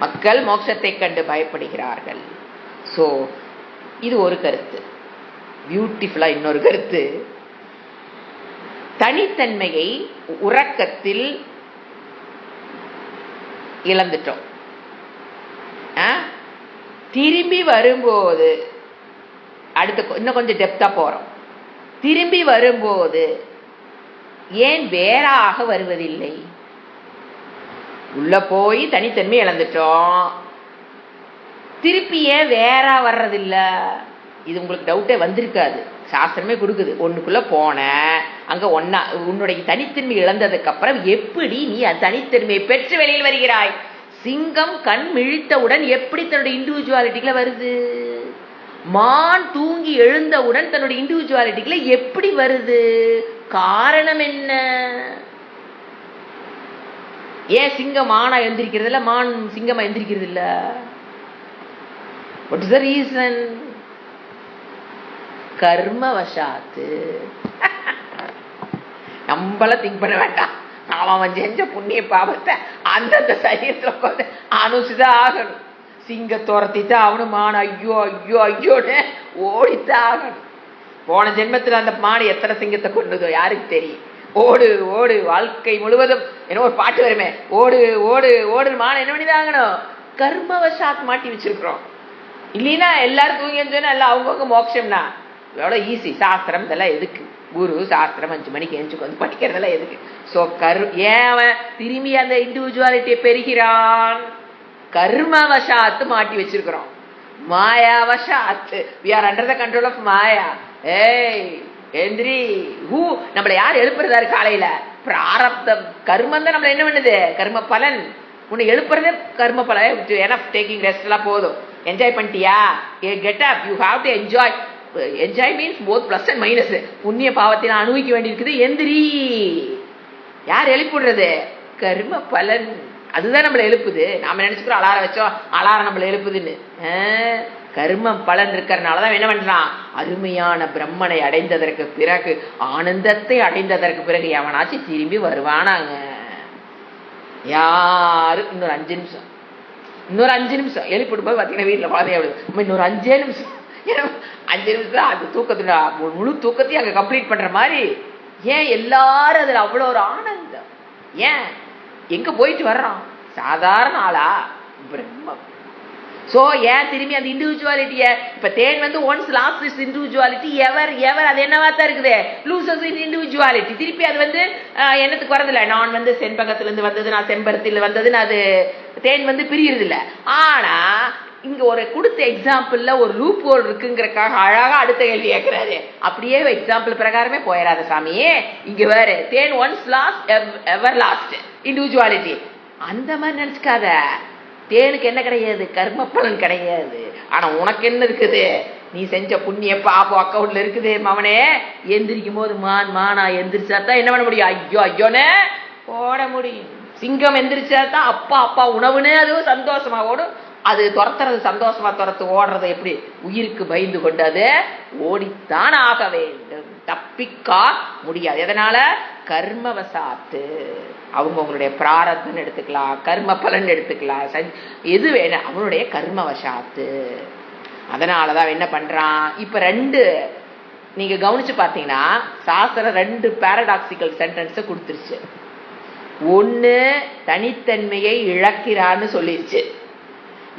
மக்கள் மோட்சத்தை கண்டு பயப்படுகிறார்கள். ஸோ இது ஒரு கருத்து. பியூட்டிஃபுல்லா இன்னொரு கருத்து, தனித்தன்மையை உறக்கத்தில் இழந்துட்டோம். திரும்பி வரும்போது அடுத்த இன்னும் கொஞ்சம் டெப்தா போறோம். திரும்பி வரும்போது ஏன் வேறாக வருவதில்லை? உள்ள போய் தனித்தன்மை இழந்துட்டோம், திருப்பி ஏன் வேற வர்றதில்ல? இது உங்களுக்கு டவுட்டே வந்திருக்காது, சாஸ்திரமே கொடுக்குது. ஒண்ணுக்குள்ள போன அங்க ஒன்னா உன்னுடைய தனித்தன்மை இழந்ததுக்கு அப்புறம் எப்படி நீ தனித்தன்மையை பெற்று வெளியில் வருகிறாய்? சிங்கம் கண் மிழித்தவுடன் எப்படி தன்னுடைய இண்டிவிஜுவாலிட்டிக்குள்ள வருது? மான் தூங்கி எழுந்தவுடன் தன்னுடைய இண்டிவிஜுவாலிட்டிக்குள்ள எப்படி வருது? காரணம் என்ன? ஏன் சிங்கம் மானா எழுந்திருக்கிறது இல்ல, மான் சிங்கமா எழுந்திருக்கிறது இல்ல? What is the reason? கர்மவசாத்து. நம்மள திங்க் பண்ண வேண்டாம். அவன் செஞ்ச புண்ணிய பாவத்தை அந்தந்த சரீரத்துல உட்காந்து அனுசுதான் ஆகணும். சிங்க துரத்தித்தான் அவனு மான ஐயோ ஐயோ ஐயோன்னு ஓடித்தான் ஆகணும். போன ஜென்மத்துல அந்த மாடு எத்தனை சிங்கத்தை கொண்டதோ யாருக்கு தெரியும்? ஓடு ஓடு வாழ்க்கை முழுவதும் என்ன ஒரு பாட்டு வருமே, ஓடு ஓடு ஓடு மான என்ன பண்ணிதான் ஆகணும்? கர்மவசாத் மாட்டி வச்சிருக்கிறோம். இல்லைன்னா எல்லாரும் தூங்கி சொன்னா எல்லாம் அவங்கவுங்க மோட்சம்னா எவ்வளோ ஈஸி. சாஸ்திரம் இதெல்லாம் எதுக்கு? குரு சாஸ்திரம் 5 மணிக்கு எஞ்சுக்கு வந்து படிக்கிறதெல்லாம் எதுக்கு? ஸோ ஏன் திரும்பி அந்த இண்டிவிஜுவாலிட்டியை பெறுகிறான்? கர்மவசாத்து மாட்டி வச்சிருக்கிறோம். மாயாவசாத்து. we are under the control of மாயா. ஏய் எந்திரி, ஹூ நம்மளை யார் எழுப்புறதாரு காலையில? பிராரப்தம். கர்மம் தான் நம்மள என்ன பண்ணுது? கர்ம பலன். உன்னை எழுப்புறதே கர்ம பலன். டேக்கிங் ரெஸ்ட் எல்லாம் போதும். என்ஜாய் பண்ணிட்டியா? Get up, you have to enjoy. Enjoy means both plus and minus. புண்ணிய பாவத்தை நான் அனுபவிக்க வேண்டியிருக்குது. எந்திரி. யார் எழுப்பிடுறது? கர்ம பலன். அதுதான் நம்மளை எழுப்புது. நாம நினைச்சுக்கிறோம் அலாரம் வச்சோம், அலாரம் நம்மளை எழுப்புதுன்னு. கர்ம பலன் இருக்கிறதுனாலதான் என்ன பண்றான்? அருமையான பிரம்மனை அடைந்ததற்கு பிறகு, ஆனந்தத்தை அடைந்ததற்கு பிறகு எவனாச்சும் திரும்பி வருவானாங்க? யாரு? இன்னொரு 5 நிமிஷம், இன்னொரு 5 நிமிஷம் எழுப்பிடும் போது பாத்தீங்கன்னா வீட்டுல குழந்தைய இன்னொரு 5 நிமிஷம், 5 நிமிஷம் அந்த தூக்கத்துல முழு தூக்கத்தையும் அங்க கம்ப்ளீட் பண்ற மாதிரி. ஏன் எல்லாரும் அதுல அவ்வளோ ஒரு ஆனந்தம்? ஏன்? எங்க போயிட்டு வர்றோம்? சாதாரண ஆளா? பிரம்மம். சோ ஏன் திரும்பி அந்த இண்டிவிஜுவாலிட்டிய? இப்ப தேன் வந்து ஒன்ஸ் லாஸ்ட் இஸ் இண்டிவிஜுவாலிட்டி, எவர் எவர் அது என்னவா தான் இருக்குது? லூசஸ் இன் இண்டிவிஜுவாலிட்டி. திருப்பி அது வந்து என்னத்துக்கு வரதில்லை. நான் வந்து செண்பகத்துல இருந்து வந்தது, நான் செம்பருத்தில வந்ததுன்னு அது தேன் வந்து பிரியறது இல்லை. ஆனா இங்க ஒரு கொடுத்த எக்ஸாம்பிள்ல ஒரு லூப் ஹோல் இருக்குங்கிறக்காக அழகா அடுத்த கேள்வி கேட்கிறாரு. அப்படியே எக்ஸாம்பிள் பிரகாரமே போயிடாத சாமியே. இங்க வேற தேன் ஒன்ஸ் லாஸ்ட் எவர் லாஸ்ட் இண்டிவிஜுவாலிட்டி அந்த மாதிரி நினைச்சுக்காத. தேனுக்கு என்ன கிடையாது? கர்ம பலன் கிடையாது. ஆனா உனக்கு என்ன இருக்குது? நீ செஞ்ச புண்ணிய பாப்போ அக்கௌண்ட்ல இருக்குது. மவனே எந்திரிக்கும் போது மானா எந்திரிச்சாதான் என்ன பண்ண முடியும்? ஐயோ ஐயோன்னு ஓட முடியும். சிங்கம் எந்திரிச்சாதான் அப்பா அப்பா உணவுன்னு அதுவும் சந்தோஷமா ஓடும். அது துரத்துறது சந்தோஷமா துரத்து ஓடுறது எப்படி? உயிருக்கு பயந்து கொண்டு அது ஓடித்தான் ஆக வேண்டும், தப்பிக்கா முடியாது. எதனால? கர்மவசாத்து. அவங்களுடைய பிராரத்தம் எடுத்துக்கலாம், கர்ம பலன் எடுத்துக்கலாம், எது வேணும் அவனுடைய கர்மவசாத்து. அதனாலதான் என்ன பண்றான்? இப்ப 2 நீங்க கவனிச்சு பாத்தீங்கன்னா சாஸ்திரம் 2 பாரடாக்சிக்கல் சென்டென்ஸ் கொடுத்துருச்சு. ஒண்ணு தனித்தன்மையை இழக்கிறான்னு சொல்லிருச்சு,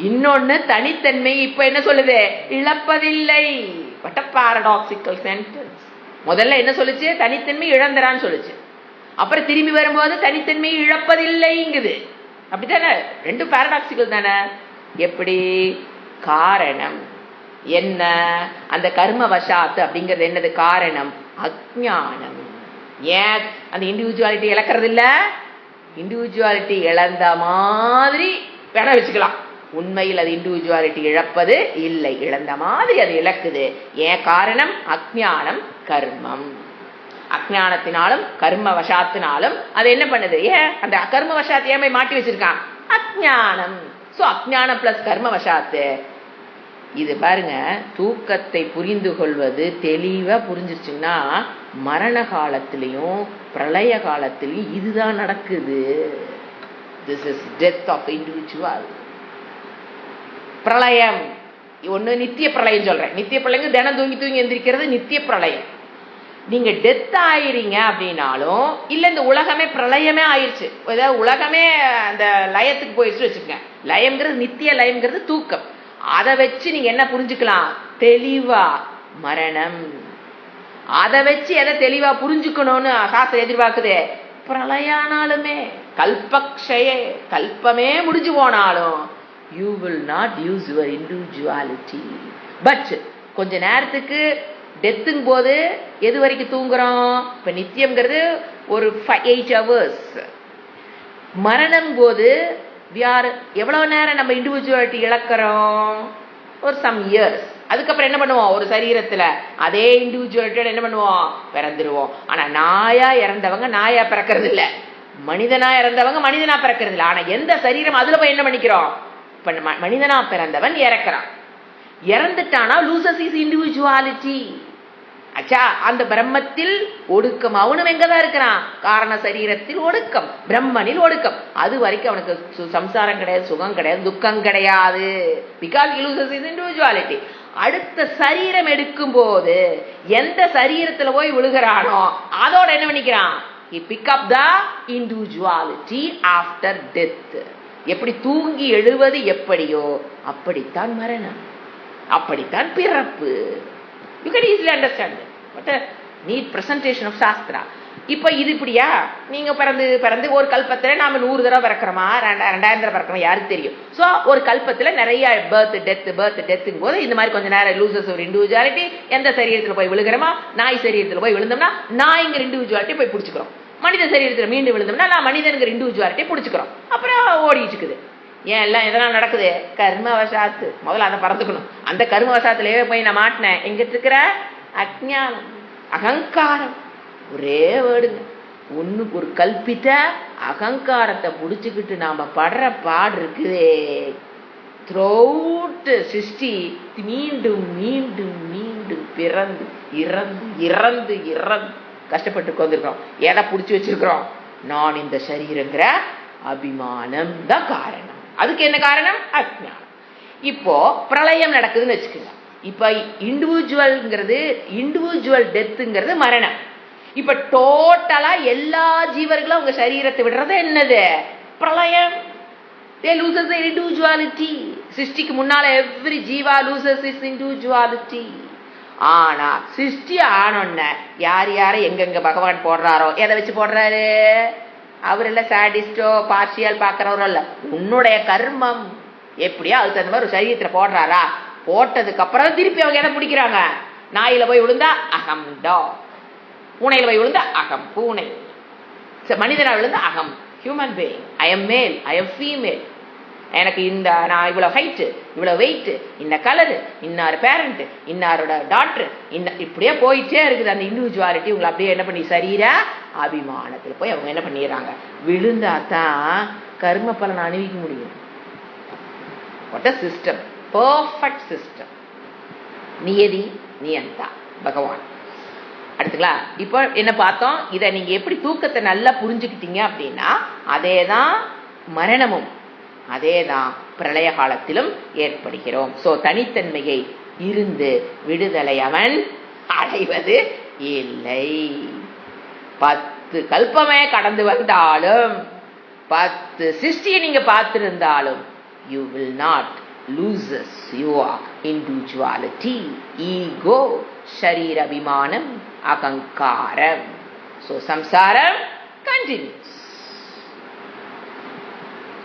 இன்னொன்னு தனித்தன்மை இப்ப என்ன சொல்லுது? இழப்பதில்லை. What a paradoxical sentence. முதல்ல என்ன சொல்லுச்சு? தனித்தன்மை இழந்தரான்னு சொல்லுச்சு. அப்புறம் திரும்பி வரும்போது தனித்தன்மையை இழப்பதில்லைங்குது. அப்படித்தானே? ரெண்டும் பாரடாக்சிக்கல் தானே. எப்படி? காரணம் என்ன? அந்த கர்ம வசாத்து அப்படிங்கிறது என்னது? காரணம் அஜ்ஞானம். ஏன் அந்த இண்டிவிஜுவாலிட்டி இழக்கிறது இல்ல? இண்டிவிஜுவாலிட்டி இழந்த மாதிரி வேணா வச்சுக்கலாம். உண்மையில் அது இண்டிவிஜுவாலிட்டி இழப்பது இல்லை, இழந்த மாதிரி அது இழக்குது. ஏன் காரணம்? அஜ்ஞானம் கர்மம். அஜ்ஞானத்தினாலும் கர்ம வசாத்தினாலும் அது என்ன பண்ணுது? ஏன் அந்த கர்ம வசாத்து ஏன் போய் மாட்டி வச்சிருக்கான்? அஜ்ஞானம். சோ அஜ்ஞானம் பிளஸ் கர்ம வசாத்து. இது பாருங்க, தூக்கத்தை புரிந்து கொள்வது தெளிவா புரிஞ்சிருச்சுன்னா மரண காலத்திலையும் பிரளய காலத்திலையும் இதுதான் நடக்குது. This is death of individual. பிரளயம் ஒண்ணு நித்திய பிரளயம் சொல்றேன். நித்திய பிரளயம் தினம் தூங்கி தூங்கி எந்திரிக்கிறது நித்திய பிரளயம். நீங்க டெத் ஆயிரீங்க அப்படின்னாலும் இல்ல இந்த உலகமே பிரளயமே ஆயிடுச்சு, ஏதாவது உலகமே அந்த லயத்துக்கு போயிடுச்சு வச்சுக்கோங்க. லயம்ங்கிறது நித்திய லயம்ங்கிறது தூக்கம். அதை வச்சு நீங்க என்ன புரிஞ்சுக்கலாம்? தெளிவா மரணம். அதை வச்சு எதை தெளிவா புரிஞ்சுக்கணும்னு சாஸ்திரம் எதிர்பார்க்குது? பிரளயானாலுமே கல்பக்ஷய கல்பமே முடிஞ்சு போனாலும் you will not use your individuality. But கொஞ்ச நேரத்துக்கு டெத்துங்க போது எது வரைக்கும் தூங்குறோம்? இப்ப நித்தியம்ங்கிறது ஒரு 8 hours. மரணம் போது எவ்வளவு நேரம் நம்ம இண்டிவிஜுவாலிட்டி இழக்கிறோம்? ஒரு சம் இயர்ஸ். அதுக்கப்புறம் என்ன பண்ணுவோம்? ஒரு சரீரத்துல அதே இண்டிவிஜுவாலிட்டியோட என்ன பண்ணுவோம்? பிறந்துருவோம். ஆனா நாயா இறந்தவங்க நாயா பிறக்கிறது இல்ல, மனிதனா இறந்தவங்க மனிதனா பிறக்கிறது இல்ல. ஆனா எந்த சரீரம் அதுல போய் என்ன பண்ணிக்கிறோம்? மனிதனா பிறந்தவன் இறக்கிறான். இறந்துட்டானா லூசஸ் இஸ் இண்டிவிஜுவாலிட்டி. அச்சா, அந்த பிரம்மத்தில் ஒடுக்கம். அவனும் எங்கதான் இருக்கிறான்? காரண சரீரத்தில் ஒடுக்கம், பிரம்மனில் ஒடுக்கம். அது வரைக்கும் அவனுக்கு சம்சாரம் கிடையாது, சுகம் கிடையாது, துக்கம் கிடையாது. Because he loses his individuality. அடுத்த சரீரம் எடுக்கும் போது எந்த சரீரத்துல போய் விழுகிறானோ அதோட என்ன பண்ணிக்கிறான்? he pick up the individuality after death. எப்படி தூங்கி எழுவது எப்படியோ அப்படித்தான் மரணம், அப்படித்தான் பிறப்பு. You can easily understand it. But need presentation of Shastra. இப்ப இது இப்படியா? நீங்க பிறந்து பிறந்து ஒரு கல்பத்துல நாம 100 தடவை பிறக்கிறோமா 2000 தடவை பிறக்கிறோமா யாருக்கு தெரியும்? சோ ஒரு கல்பத்துல நிறைய பர்த் டெத்துங்கும் போது இந்த மாதிரி கொஞ்ச நேரம் லூசஸ் ஒரு இண்டிவிஜுவாலிட்டி. எந்த சரீரத்துல போய் விழுகிறோமா? நாய் சரீரத்துல போய் விழுந்தோம்னா நாய்ங்கிற இண்டிவிஜுவாலிட்டி போய் பிடிச்சுக்கிறோம். மனித சரீரத்துல மீண்டும் விழுந்தோம்னா நான் மனிதனுங்கிற இண்டிவிஜுவாலிட்டி பிடிச்சுக்கிறோம். அப்புறம் ஓடிட்டு இருக்குது. ஏன் எல்லாம் எதனால் நடக்குது? கர்மவசாத்து. முதல்ல அதை பறந்துக்கணும். அந்த கர்மவசாத்துலயே போய் நான் மாட்டினேன். எங்கிட்டு இருக்கிற அஜ்ஞானம், அகங்காரம். ஒரே வேர்டுங்க. ஒண்ணு ஒரு கல்பித்த அகங்காரத்தை புடிச்சுக்கிட்டு நாம படுற பாடு இருக்குதே. த்ரோட் சிருஷ்டி மீண்டும் மீண்டும் மீண்டும் பிறந்து இறந்து இறந்து இறந்து கஷ்டப்பட்டு வந்திருக்கிறோம். எதை புடிச்சு வச்சிருக்கிறோம்? நான் இந்த சரீரங்கிற அபிமானம் தான் காரணம். அதுக்கு என்ன காரணம்? அஜ்ஞானம். இப்போ பிரளயம் நடக்குதுன்னு வச்சுக்கோங்க. இப்ப இண்டிவிஜுவல் டெத்துங்கிறது மரணம். இப்ப டோட்டலா எல்லா ஜீவர்களும் உங்க சரீரத்தை விடுறது என்னது? பிரளயம். They loses their individuality. சிருஷ்டிக்கு முன்னால every Jeeva loses his individuality. ஆனா சிருஷ்டி ஆனொன்ன யார் யாரை எங்கெங்க பகவான் போடுறாரோ எதை வச்சு போடுறாரு? அவர் இல்ல சாடிஸ்டோ பார்ஷியல் பாக்குறவரோ இல்ல, உன்னுடைய கர்மம் எப்படியா அதுக்கு தகுந்த மாதிரி ஒரு சரீரத்துல போடுறாரா? போட்டதுக்கு அப்புறம் திருப்பி அவங்க எதை பிடிக்கிறாங்க? நாயில போய் விழுந்தா அகம் டாக், பூனையில போய் விழுந்தா அகம் பூனை, மனிதனா விழுந்தா அகம் ஹியூமன் பீயிங். ஐ எம் மேல், ஐ எம் ஃபீமேல். எனக்கு இந்த நான் இவ்வளவு ஹைட்டு, இவ்வளவு வெயிட், இந்த கலரு, இன்னார் பேரண்ட், இன்னாரோட டாக்டர், இப்படியே போயிட்டே இருக்குது. அந்த இண்டிவிஜுவாலிட்டி உங்களை அப்படியே என்ன பண்ணி சரீர அபிமானத்துல போய் அவங்க என்ன பண்ணிடுறாங்க? விழுந்தாதான் கர்ம பலனை அணிவிக்க முடியும். What a system, perfect system. நியதி நியந்தா பகவான். அடுத்துங்களா? இப்போ என்ன பார்த்தோம்? இதை நீங்க எப்படி தூக்கத்தை நல்லா புரிஞ்சுக்கிட்டீங்க அப்படின்னா அதேதான் மரணமும் அதேதான் பிரளய காலத்திலும் ஏற்படுகிறோம். சோ தனித்தன்மையை இருந்து விடுதலை அவன் அடைவது இல்லை. 10 கல்பமே கடந்து வந்தாலும் 10 சிருஷ்டியை நீங்க பார்த்திருந்தாலும் you will not loses your individuality, ego, sharira abhimanam, ahankaram. So samsaram continues.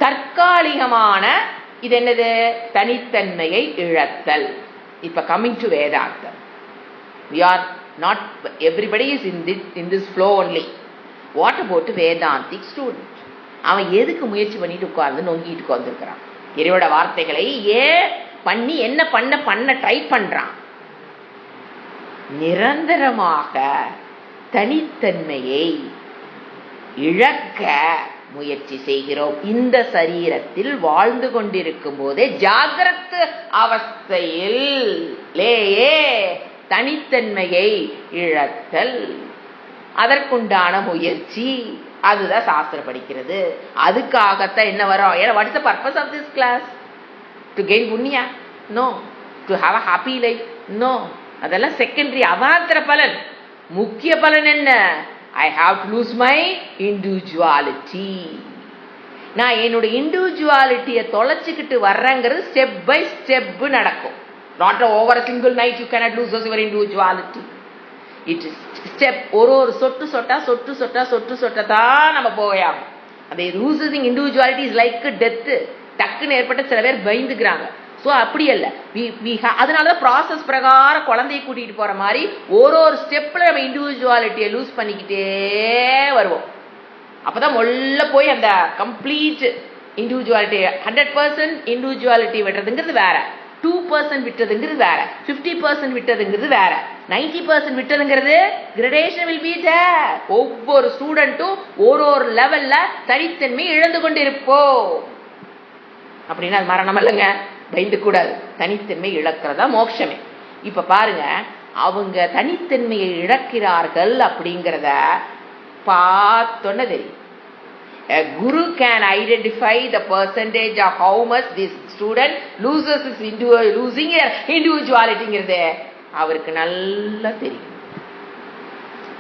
தற்காலிகமான இது என்னது? தனித்தன்மையை இழத்தல். இப்ப coming to Vedantam. We are not, everybody is in this flow only. What about Vedantic student? அவன் எதுக்கு முயற்சி பண்ணிட்டு உட்கார்ந்து நொங்கிட்டு உட்கார்ந்துருக்கிறான்? இறையோட வார்த்தைகளை பண்ணி என்ன பண்ண ட்ரை பண்றான். நிரந்தரமாக தனித்தன்மையை இழக்க முயற்சி செய்கிறோம். இந்த சரீரத்தில் வாழ்ந்து கொண்டிருக்கும் போதே ஜாகிரத அவஸ்தையிலேயே தனித்தன்மையை இழத்தல், அதற்குண்டான முயற்சி, அதுதான் சாஸ்திரம் படிக்கிறது. அதுக்காகத்தான் என்ன வரும்? What is the purpose of this class? To gain punya? No. To have a happy life? No. அதெல்லாம் செகண்டரி, அவாந்தர பலன். முக்கிய பலன் என்ன? I have to lose my individuality. நான் என்னோட இண்டிவிஜுவாலிட்டியை தொலைச்சிக்கிட்டு வர்றேங்கிறது ஸ்டெப் பை ஸ்டெப் நடக்கும். Not over a single night you cannot lose your individuality. It is step. ஒரு சொட்டு சொட்டா தான் நம்ம போயாகும். அந்த losing individuality is like death. டக்குன்னு ஏற்பட்ட சில பேர் பயந்துக்கிறாங்க. ஸோ அப்படி அல்ல. அதனாலதான் ப்ராசஸ் பிரகாரம் குழந்தைய கூட்டிட்டு போற மாதிரி ஒரு ஸ்டெப்ல நம்ம இண்டிவிஜுவாலிட்டியை லூஸ் பண்ணிக்கிட்டே வருவோம். அப்பதான் மொல்ல போய் அந்த கம்ப்ளீட் இண்டிவிஜுவாலிட்டி 100% இண்டிவிஜுவாலிட்டி விடுறதுங்கிறது வேற, 2% விட்டதுங்கிறது வேற, 50% விட்டதுங்கிறது வேற, 90% விட்டதுங்கிறது கிரடேஷன் வில் பி தேர். ஒவ்வொரு ஸ்டூடெண்ட்டும் ஒரு லெவல்ல தனித்தன்மை இழந்து கொண்டு இருப்போம். அப்படின்னா அது மரணம் இல்லைங்க, பயந்து கூடாது. தனித்தன்மை இழக்கிறதா மோட்சமே. இப்ப பாருங்க, அவங்க தனித்தன்மையை இழக்கிறார்கள் அப்படிங்கிறத பார்த்தோன்னு தெரியும். A guru can identify the percentage of how much this student loses his losing individuality. அவருக்கு நல்லா தெரியும்.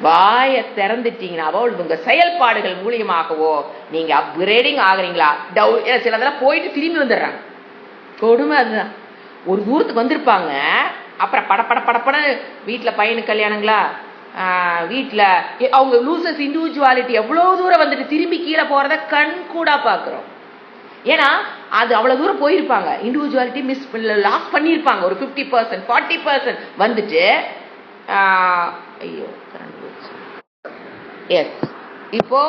வாயை திறந்துட்டீங்கன்னாவோ உங்க செயல்பாடுகள் மூலியமாகவோ நீங்க அப்கிரேடிங் ஆகுறீங்களா? சிலதெல்லாம் போயிட்டு திரும்பி வந்துடுறாங்க. கொடுமை அதுதான். ஒரு தூரத்துக்கு வந்திருப்பாங்க, அப்புறம் படப்பட வீட்டுல பையனுக்கு கல்யாணங்களா, வீட்டுல அவங்க லூசஸ் இண்டிவிஜுவாலிட்டி எவ்வளவு தூரம் வந்துட்டு திரும்பி கீழே போறத கண் கூட பாக்குறோம். ஏன்னா அது அவ்வளவு தூரம் போயிருப்பாங்க, இண்டிவிஜுவாலிட்டி லாஸ் பண்ணிருப்பாங்க. ஒரு 50% 40% வந்துட்டு ஐயோ எஸ். இப்போ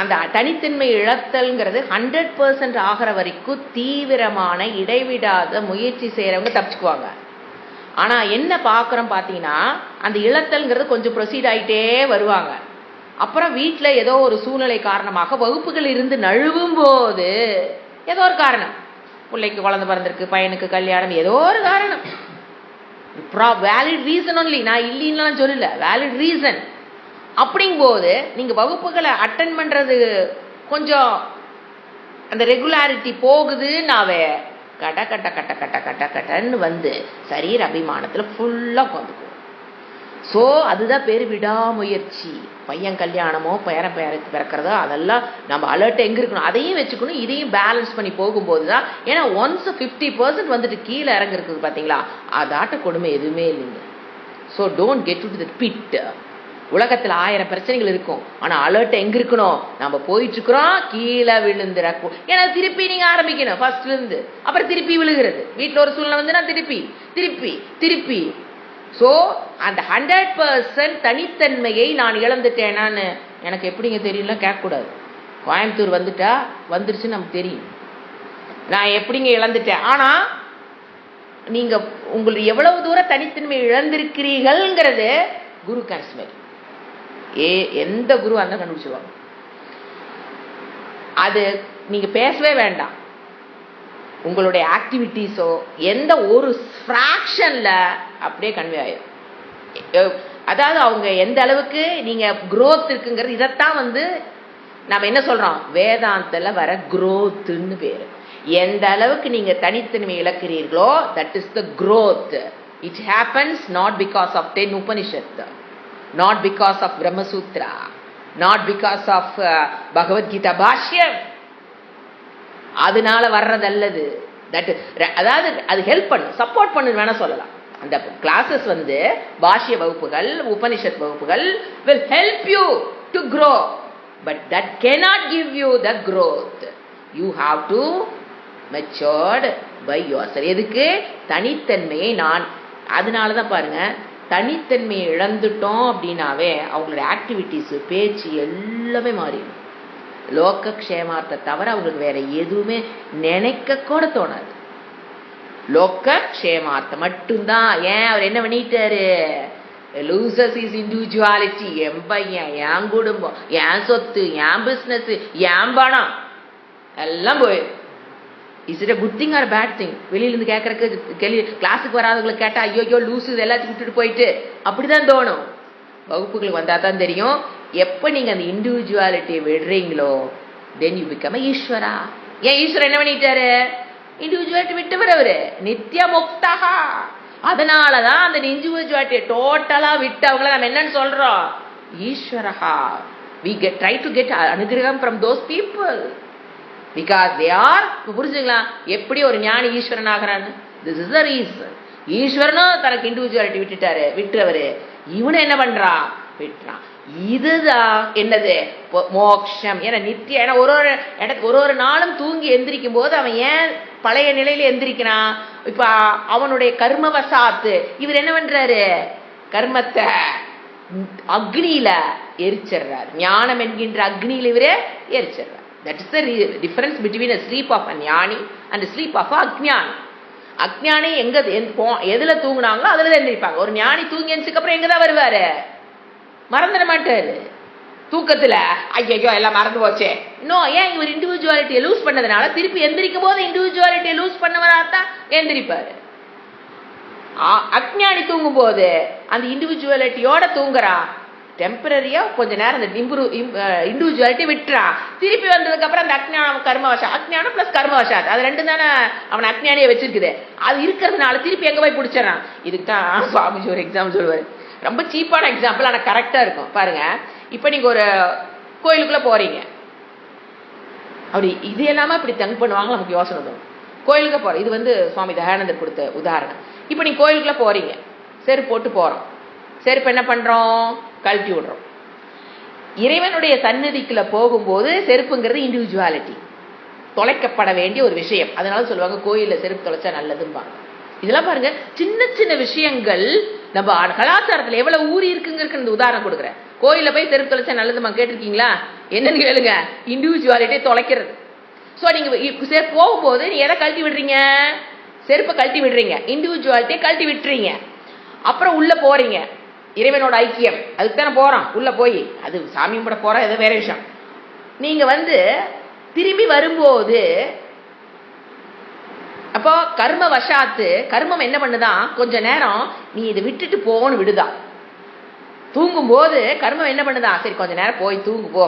அந்த தனித்தன்மை இழத்தல்ங்கிறது 100% ஆகிற வரைக்கும் தீவிரமான இடைவிடாத முயற்சி செய்யறவங்க தப்பிச்சுக்குவாங்க. ஆனா என்ன பாக்குறோம் பாத்தீங்கன்னா, அந்த இழத்தல்ங்கிறது கொஞ்சம் ப்ரொசீட் ஆயிட்டே வருவாங்க. அப்புறம் வீட்டுல ஏதோ ஒரு சூழ்நிலை காரணமாக வகுப்புகள் இருந்து நழுவும் போது, ஏதோ ஒரு காரணம், பிள்ளைக்கு குழந்தை பிறந்திருக்கு, பையனுக்கு கல்யாணம், ஏதோ ஒரு காரணம், வேலிட் ரீசன் ஒன்லி, நான் இல்லைன்னு சொல்லல, வேலிட் ரீசன். அப்படிங்கும் போது நீங்க வகுப்புகளை அட்டன் பண்றது கொஞ்சம் அந்த ரெகுலாரிட்டி போகுதுன்னாவே கட்டன்னு வந்து சரீர அபிமானத்துல ஃபுல்லா உட்காந்துக்குவோம். ஸோ அதுதான் பேரு விடாமுயற்சி. பையன் கல்யாணமோ பேருக்கு பிறக்கிறதோ அதெல்லாம் நம்ம அலர்ட் எங்க இருக்கணும், அதையும் வச்சுக்கணும், இதையும் பேலன்ஸ் பண்ணி போகும்போது தான். ஏன்னா ஒன்ஸ் 50% வந்துட்டு கீழே இறங்குறது பாத்தீங்களா, அதாட்ட கொடுமை எதுவுமே இல்லைங்க. So don't get to the bit. உலகத்துல 1000 பிரச்சனைகள் இருக்கும், ஆனா அலர்ட் எங்க இருக்கணும், நம்ம போயிட்டு இருக்கிறோம் கீழே விழுந்துறக்கும். ஏன்னா திருப்பி நீங்க ஆரம்பிக்கணும் ஃபர்ஸ்ட்ல இருந்து, அப்புறம் திருப்பி விழுகிறது. வீட்டுல ஒரு சூழ்நிலை வந்து நான் திருப்பி சோ அந்த 100% தனித்தன்மையை நான் இழந்துட்டேனான்னு எனக்கு எப்படிங்க தெரியல, கேட்க கூடாது. கோயம்புத்தூர் வந்துருச்சு நமக்கு தெரியும், நான் எப்படிங்க இழந்துட்டேன். ஆனா நீங்க உங்களுக்கு எவ்வளவு தூரம் தனித்தன்மை இழந்திருக்கிறீர்கள்ங்கிறது குரு காஷ்மீர் எந்த குரு அந்த கண்டுபிடிச்சுவாங்க. அது நீங்க பேசவே வேண்டாம், உங்களுடைய ஆக்டிவிட்டிஸோ எந்த ஒரு ஃப்ராக்ஷன்ல அப்படியே கன்வே ஆயிடும். அதாவது அவங்க எந்த அளவுக்கு நீங்க growth இருக்குங்கிறது, இதைத்தான் வந்து நம்ம என்ன சொல்றோம், வேதாந்தல வர growthன்னு பேரு. எந்த அளவுக்கு நீங்க தனித்தன்மை இழக்கிறீர்களோ that is the growth. It happens not because of 10 Upanishad, not because of Brahma Sutra, not because of Bhagavad Gita Bhashyam. அதனால வர்றதல்லது. அதாவது அது ஹெல்ப் பண்ணு, சப்போர்ட் பண்ணு வேணா சொல்லலாம். அந்த கிளாஸஸ் வந்து பாஷ்ய வகுப்புகள், உபனிஷத் வகுப்புகள் will help you to grow, but that cannot give you the growth. You have to matured by yourself. எதுக்கு? தனித்தன்மையை அதனால தான் பாருங்க, தனித்தன்மையை இழந்துட்டோம் அப்படின்னாவே அவங்களோட ஆக்டிவிட்டிஸ், பேச்சு எல்லாமே மாறிடும். லோக க்ஷேமார்த்த தவிர அவங்களுக்கு வேற எதுவுமே நினைக்க கூட தோணாது. லோக க்ஷேமார்த்தம் மட்டும்தான். ஏன் அவர் என்ன பண்ணிட்டாரு? Loses is individuality. என் பையன், என் குடும்பம், என் சொத்து, என் பிசினஸ், என் பணம் எல்லாம் போயிடும். Is it a good thing or a bad thing? வெளியிலிருந்து கேட்கறதுக்கு கிளாஸுக்கு வராதவங்களுக்கு கேட்டா ஐயோ லூசு இது எல்லாத்தையும் விட்டுட்டு போயிட்டு அப்படிதான் தோணும். வகுப்புகளுக்கு வந்தா தான் தெரியும். எப்ப நீங்க அந்த இண்டிவிஜுவாலிட்டியை விடுறீங்களோ தென் யூ பிகம் ஈஸ்வரா. ஏன் ஈஸ்வரன் என்ன பண்ணிட்டாரு? இண்டிவிஜுவாலிட்டி விட்டவர் அவரு நித்திய முக்தகா. அதனாலதான் அந்த இண்டிவிஜுவாலிட்டியை டோட்டலா விட்டவங்கள நம்ம என்னன்னு சொல்றோம்? ஈஸ்வரஹா. we try to get அனுகிரகம் from those people because they are. புரிஞ்சுங்களா? எப்படி ஒரு ஞானி ஈஸ்வரன் ஆகிறான்னு? this is the reason. ஈஸ்வரனும் தனக்கு இண்டிவிஜுவாலிட்டி விட்டுறவரு, இவனு என்ன பண்றான்? விட்டுறான். இதுதான் என்னது? மோட்சம். ஏன்னா நித்திய, ஏன்னா ஒரு நாளும் தூங்கி எந்திரிக்கும் போது அவன் ஏன் பழைய நிலையில எந்திரிக்கிறான்? இப்ப அவனுடைய கர்மவசாத்து இவர் என்ன பண்றாரு? கர்மத்தை அக்னியில எரிச்சிடுறாரு. ஞானம் என்கின்ற அக்னியில இவரே எரிச்சிடுறார். That is the difference between a sleep of a ஞானி and a sleep of a அக்ஞானி. அக்ஞானி எதுல தூங்குனாங்களோ அதுல எந்திரிப்பாங்க. ஒரு ஞானி தூங்கி எந்திரிச்சதுக்கு அப்புறம் எங்கதான் வருவாரு? மறந்துட மாட்டாரு. தூக்கத்துல ஐயோ எல்லாம் மறந்து போச்சே. இன்னும் ஏன்? இவர் இண்டிவிஜுவாலிட்டியை லூஸ் பண்ணதுனால திருப்பி எந்திரிக்கும் போது இண்டிவிஜுவாலிட்டியை லூஸ் பண்ணவராத்தான் எந்திரிப்பாரு. அக்ஞானி தூங்கும் போது அந்த இண்டிவிஜுவாலிட்டியோட தூங்குறான். டெம்பரரியா கொஞ்ச நேரம் அந்த இண்டிவிஜுவாலிட்டி விட்டுறான். திருப்பி வந்ததுக்கு அப்புறம் அந்த அக்ஞானம் கர்மவசா, அக்ஞானம் பிளஸ் கர்மவசாத், அது ரெண்டு தானே அவன் அக்ஞானியை வச்சிருக்குது. அது இருக்கிறதுனால திருப்பி எங்க போய் பிடிச்சிடறான். இதுக்கு தான் சுவாமிஜி ஒரு எக்ஸாம்பிள் சொல்லுவாரு. ரொம்ப சீப்பான எக்ஸாம்பிள், ஆனா கரெக்டா இருக்கும். பாருங்க, இப்ப நீங்க ஒரு கோயிலுக்குள்ள போறீங்க. அப்படி இது எல்லாமே இப்படி தங்க் பண்ணுவாங்க. நமக்கு யோசனை தரும். கோயிலுக்கு போறோம். இது சுவாமி தயானந்தர் கொடுத்த உதாரணம். இப்ப நீங்க கோயிலுக்குள்ள போறீங்க, செருப்பு போட்டு போறோம். செருப்பு என்ன பண்றோம்? கழட்டி விடுறோம். இறைவனுடைய சந்நிதிக்குள்ள போகும்போது செருப்புங்கிறது இண்டிவிஜுவாலிட்டி, தொலைக்கப்பட வேண்டிய ஒரு விஷயம். அதனால சொல்லுவாங்க கோயில்ல செருப்பு தொலைச்சா நல்லதும்பாங்க. இதெல்லாம் பாருங்க, சின்ன சின்ன விஷயங்கள் நம்ம கலாச்சாரத்துல எவ்வளவு ஊறி இருக்குங்கிறதுக்கு இந்த உதாரணம் கொடுக்குறேன். கோயில போய் செருப்பு தொலைச்சா நல்லதுமா கேட்டிருக்கீங்களா? என்னன்னு கேளுங்க. இண்டிவிஜுவாலிட்டியை தொலைக்கிறது. சோ நீங்க போகும்போது நீ எதை கழட்டி விடுறீங்க? செருப்பை கழட்டி விடுறீங்க, இண்டிவிஜுவாலிட்டியை கழட்டி விட்டுறீங்க. அப்புறம் உள்ள போறீங்க, இறைவனோட ஐக்கியம், அதுக்கு தானே போறோம். உள்ள போய் அது சாமி கூட போறோம், ஏதோ வேற விஷயம். நீங்க திரும்பி வரும்போது அப்போ கர்ம வசாத்து கர்மம் என்ன பண்ணுதான்? கொஞ்ச நேரம் நீ இதை விட்டுட்டு போன்னு விடுதான். தூங்கும் போது கர்மம் என்ன பண்ணுதான்? சரி கொஞ்ச நேரம் போய் தூங்கு,